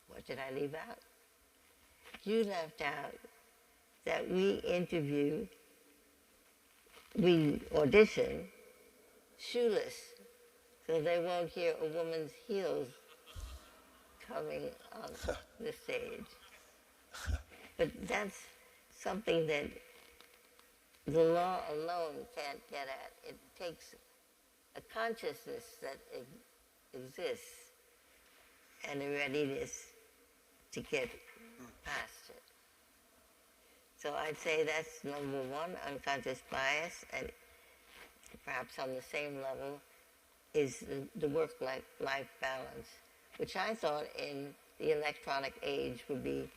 What did I leave out? You left out that we audition shoeless, so they won't hear a woman's heels coming on the stage. But that's something that the law alone can't get at. It takes a consciousness that exists and a readiness to get past it. So I'd say that's number one, unconscious bias, and perhaps on the same level is the work-life balance, which I thought in the electronic age would be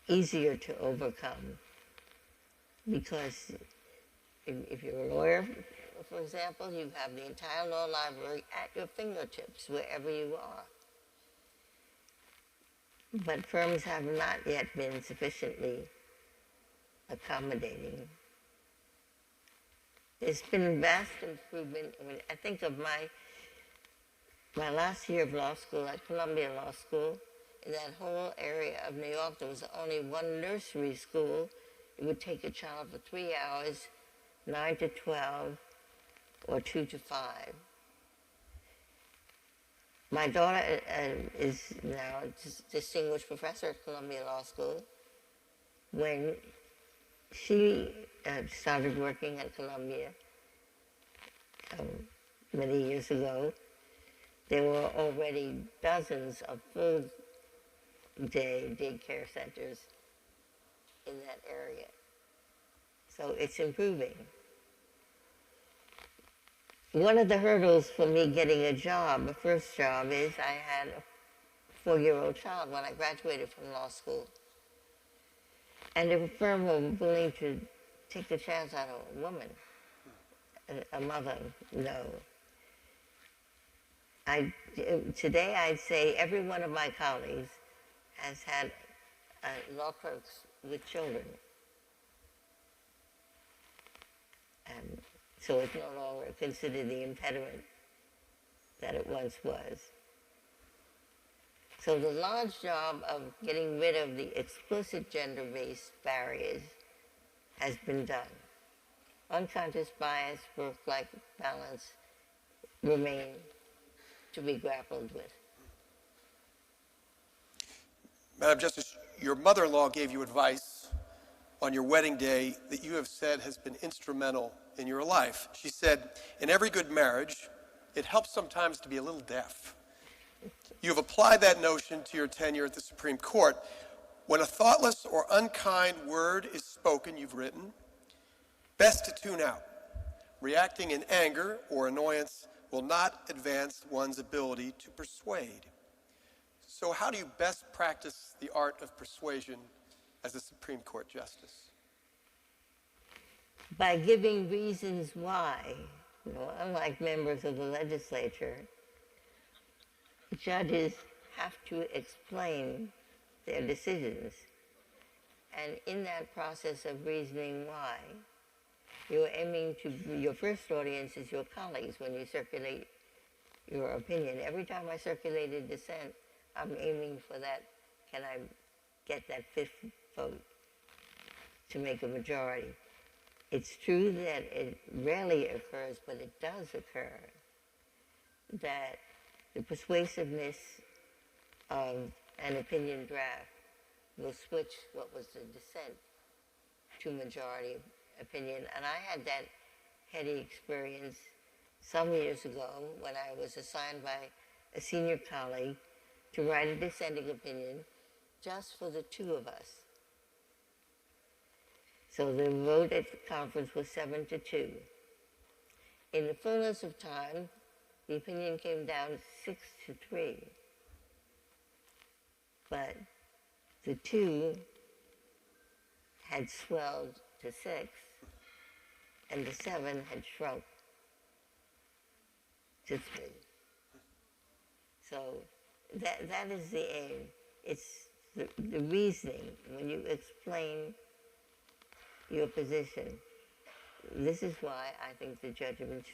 easier to overcome. Because if you're a lawyer, for example, you have the entire law library at your fingertips wherever you are. But firms have not yet been sufficiently accommodating. There's been vast improvement. I mean, I think of my last year of law school at Columbia Law School. In that whole area of New York, there was only one nursery school. It would take a child for 3 hours, 9 to 12, or 2 to 5. My daughter is now a distinguished professor at Columbia Law School. When She started working at Columbia many years ago. There were already dozens of full-day daycare centers in that area. So it's improving. One of the hurdles for me getting a job, a first job, is I had a 4-year-old child when I graduated from law school. And if a firm were willing to take the chance on a woman, a mother, no. Today I'd say every one of my colleagues has had law clerks with children. And so it's no longer considered the impediment that it once was. So the large job of getting rid of the explicit gender-based barriers has been done. Unconscious bias, work-life balance remain to be grappled with. Madam Justice, your mother-in-law gave you advice on your wedding day that you have said has been instrumental in your life. She said, in every good marriage, it helps sometimes to be a little deaf. You have applied that notion to your tenure at the Supreme Court. When a thoughtless or unkind word is spoken, you've written, best to tune out. Reacting in anger or annoyance will not advance one's ability to persuade. So how do you best practice the art of persuasion as a Supreme Court justice? By giving reasons why. Unlike members of the legislature, judges have to explain their decisions. And in that process of reasoning why, you're aiming to, your first audience is your colleagues when you circulate your opinion. Every time I circulate a dissent, I'm aiming for that, can I get that 5th vote to make a majority? It's true that it rarely occurs, but it does occur, that the persuasiveness of an opinion draft will switch what was the dissent to majority opinion. And I had that heady experience some years ago when I was assigned by a senior colleague to write a dissenting opinion just for the two of us. So the vote at the conference was 7-2. In the fullness of time, the opinion came down 6-3. But the 2 had swelled to 6, and the 7 had shrunk to 3. So that is the aim. It's the reasoning. When you explain your position, this is why I think the judgment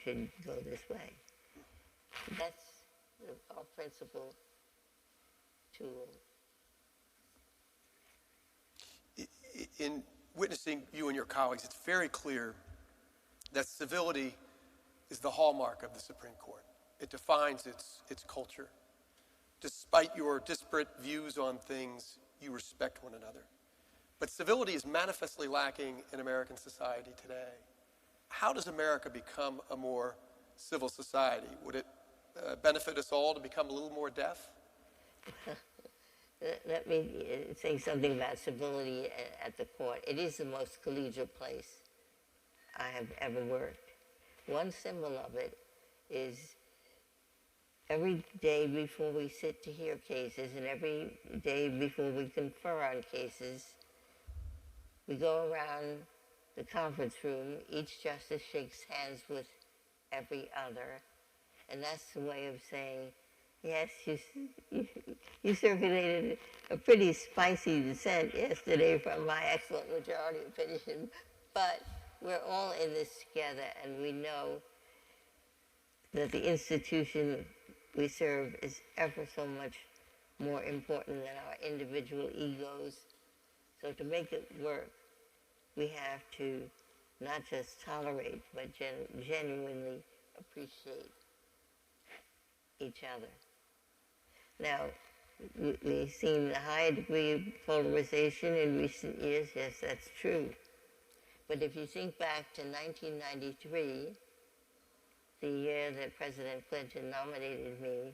should go this way. That's our principal tool. In witnessing you and your colleagues, it's very clear that civility is the hallmark of the Supreme Court. It defines its culture. Despite your disparate views on things, you respect one another. But civility is manifestly lacking in American society today. How does America become a more civil society? Would it benefit us all to become a little more deaf? Let me say something about civility at the court. It is the most collegial place I have ever worked. One symbol of it is every day before we sit to hear cases and every day before we confer on cases, we go around the conference room, each justice shakes hands with every other, and that's the way of saying, yes, you circulated a pretty spicy dissent yesterday from my excellent majority opinion, but we're all in this together, and we know that the institution we serve is ever so much more important than our individual egos. So to make it work, we have to not just tolerate, but genuinely appreciate each other. Now, we've seen a high degree of polarization in recent years. Yes, that's true. But if you think back to 1993, the year that President Clinton nominated me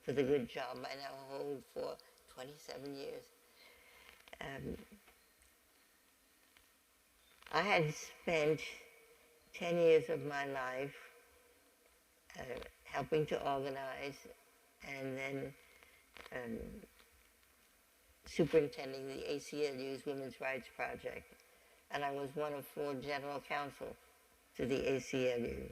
for the good job I now hold for 27 years, I had spent 10 years of my life helping to organize and then superintending the ACLU's Women's Rights Project. And I was one of 4 general counsel to the ACLU.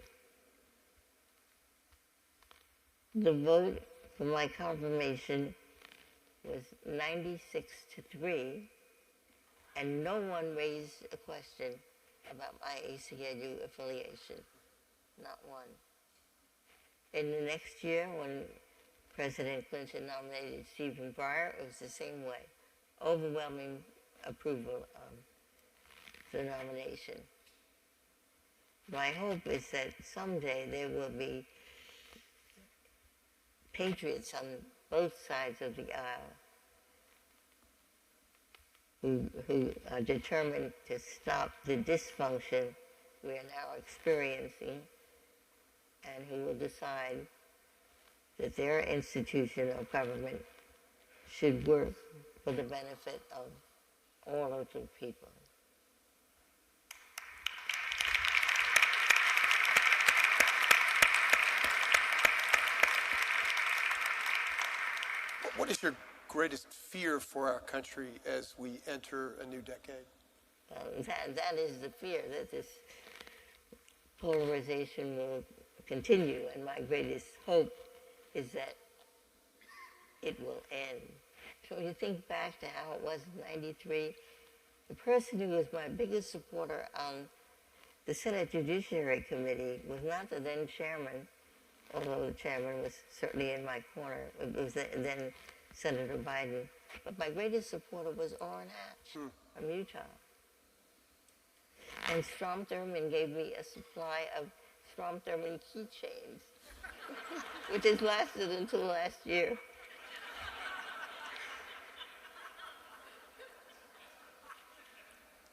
The vote for my confirmation was 96-3, and no one raised a question about my ACLU affiliation, not one. In the next year, when President Clinton nominated Stephen Breyer, it was the same way. Overwhelming approval of the nomination. My hope is that someday there will be patriots on both sides of the aisle who are determined to stop the dysfunction we are now experiencing, and who will decide that their institution of government should work for the benefit of all of the people. What is your greatest fear for our country as we enter a new decade? That is the fear, that this polarization will continue, and my greatest hope is that it will end. So when you think back to how it was in '93, the person who was my biggest supporter on the Senate Judiciary Committee was not the then chairman, although the chairman was certainly in my corner. It was then Senator Biden. But my greatest supporter was Orrin Hatch from Utah. And Strom Thurmond gave me a supply of Strom Thurmond keychains, which has lasted until last year.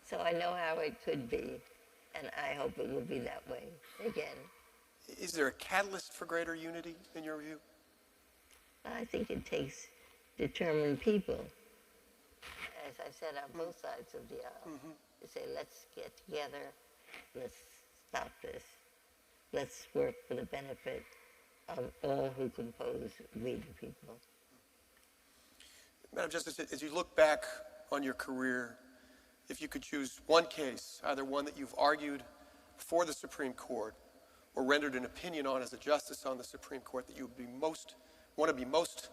So I know how it could be, and I hope it will be that way again. Is there a catalyst for greater unity, in your view? I think it takes determined people, as I said, on both sides of the aisle, to say, let's get together, let's stop this, let's work for the benefit of all who compose we the people. Madam Justice, as you look back on your career, if you could choose one case, either one that you've argued for the Supreme Court or rendered an opinion on as a justice on the Supreme Court that you would be want to be most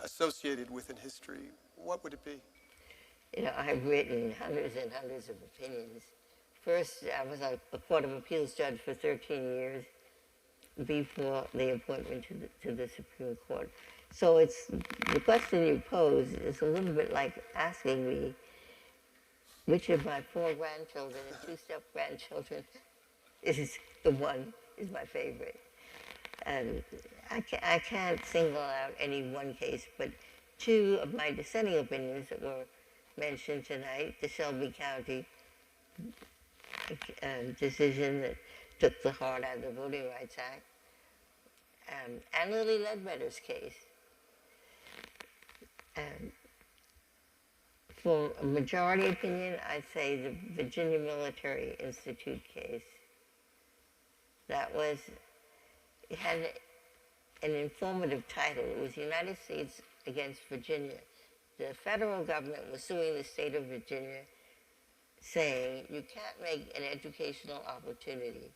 associated with in history, what would it be? You know, I've written hundreds and hundreds of opinions. First, I was a Court of Appeals judge for 13 years before the appointment to the Supreme Court. So it's, the question you pose is a little bit like asking me which of my 4 grandchildren and 2 step-grandchildren is my favorite. And I can't single out any one case, but 2 of my dissenting opinions that were mentioned tonight, the Shelby County decision that took the heart out of the Voting Rights Act, and Lilly Ledbetter's case. For a majority opinion, I'd say the Virginia Military Institute case. It had an informative title. It was United States against Virginia. The federal government was suing the state of Virginia, saying you can't make an educational opportunity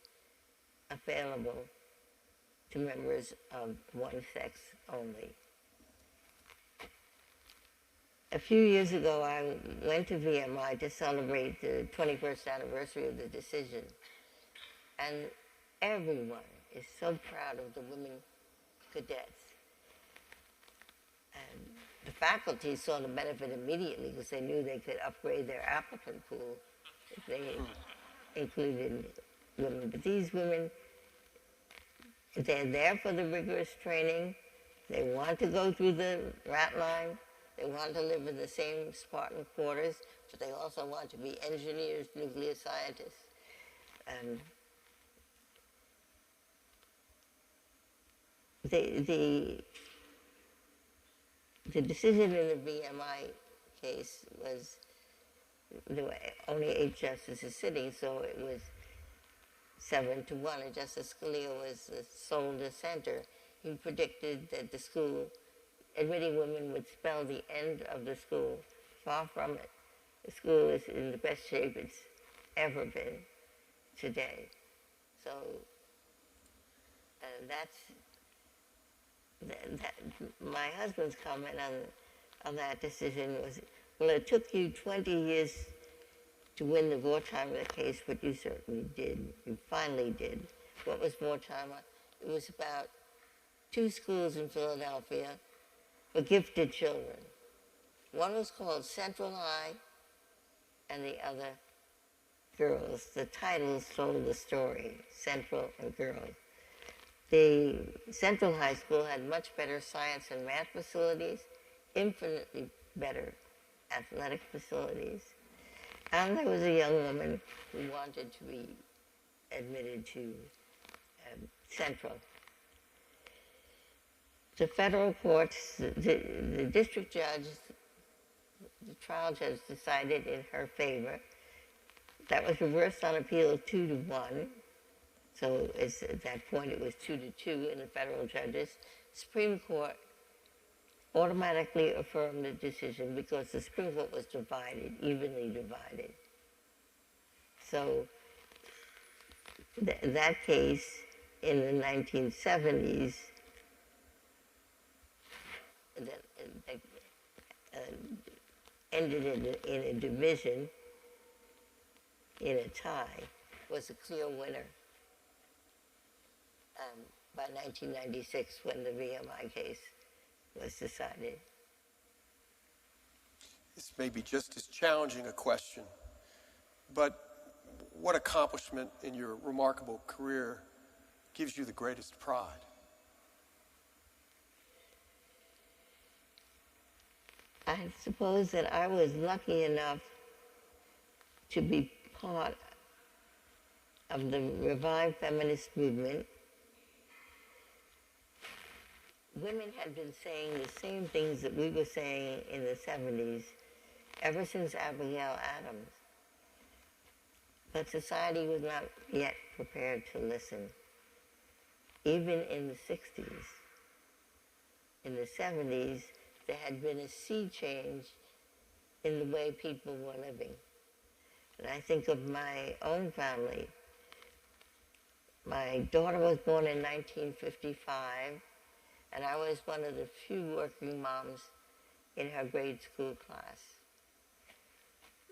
available to members of one sex only. A few years ago, I went to VMI to celebrate the 21st anniversary of the decision, and everyone is so proud of the women cadets. And the faculty saw the benefit immediately because they knew they could upgrade their applicant pool if they included women. But these women, they're there for the rigorous training, They want to go through the rat line. They want to live in the same Spartan quarters, but they also want to be engineers, nuclear scientists. The decision in the BMI case was, there were only 8 justices sitting, so it was 7-1, and Justice Scalia was the sole dissenter. He predicted that the school, admitting women, would spell the end of the school. Far from it. The school is in the best shape it's ever been today. So my husband's comment on that decision was, well, it took you 20 years to win the Wertheimer case, but you certainly did. You finally did. What was Wertheimer? It was about 2 schools in Philadelphia for gifted children. One was called Central High, and the other Girls. The titles told the story, Central and Girls. The Central High School had much better science and math facilities, infinitely better athletic facilities. And there was a young woman who wanted to be admitted to Central. The federal courts, the district judge, the trial judge decided in her favor. That was reversed on appeal 2-1. So at that point it was 2-2 in the federal judges. Supreme Court automatically affirmed the decision because the Supreme Court was divided, evenly divided. So that case in the 1970s ended in a division, in a tie, was a clear winner by 1996 when the VMI case was decided. This may be just as challenging a question, but what accomplishment in your remarkable career gives you the greatest pride? I suppose that I was lucky enough to be part of the revived feminist movement. Women had been saying the same things that we were saying in the 70s ever since Abigail Adams. But society was not yet prepared to listen. Even in the 60s, in the 70s, there had been a sea change in the way people were living. And I think of my own family. My daughter was born in 1955, and I was one of the few working moms in her grade school class.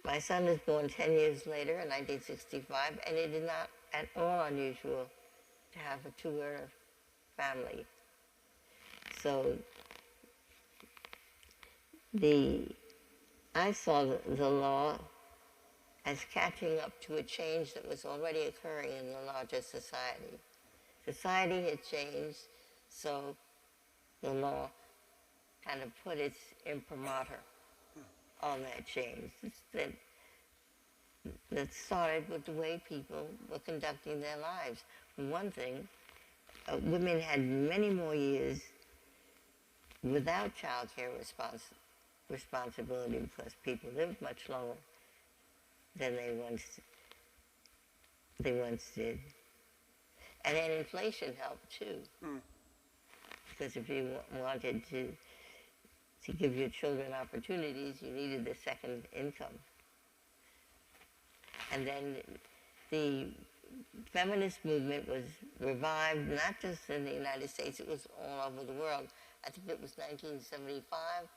My son was born 10 years later in 1965, and it is not at all unusual to have a 2-earner family. So I saw the law as catching up to a change that was already occurring in the larger society. Society had changed, so the law kind of put its imprimatur on that change. That started with the way people were conducting their lives. For one thing, women had many more years without child care responsibility because people lived much longer than they once did. And then inflation helped too. Because if you wanted to give your children opportunities, you needed a second income. And then the feminist movement was revived, not just in the United States, it was all over the world. I think it was 1975,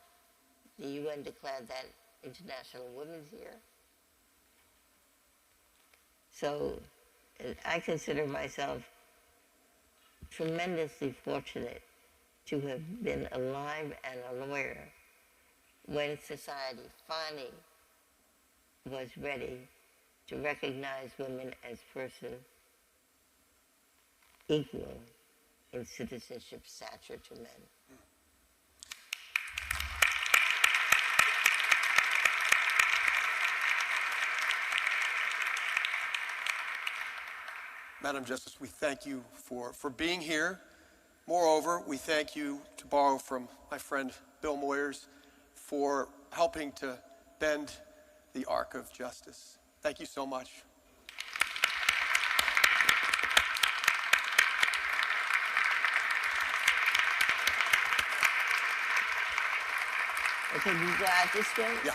the UN declared that International Women's Year. So I consider myself tremendously fortunate to have been alive and a lawyer when society finally was ready to recognize women as persons equal in citizenship stature to men. Madam Justice, we thank you for being here. Moreover, we thank you, to borrow from my friend Bill Moyers, for helping to bend the arc of justice. Thank you so much. Okay, you go out this way? Yeah.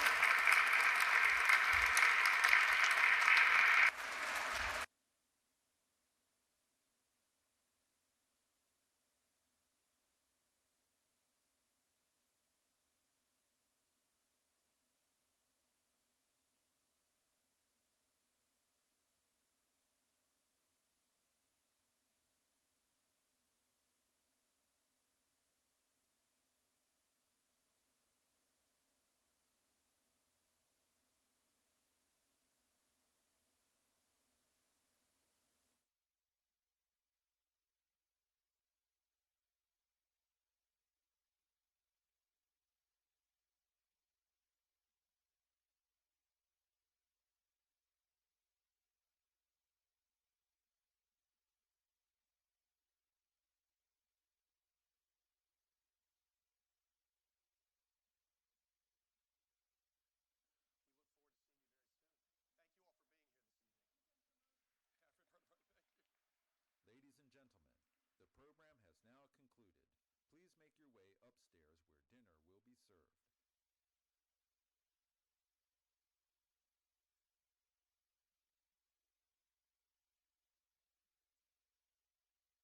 Ladies and gentlemen, the program has now concluded. Please make your way upstairs where dinner will be served.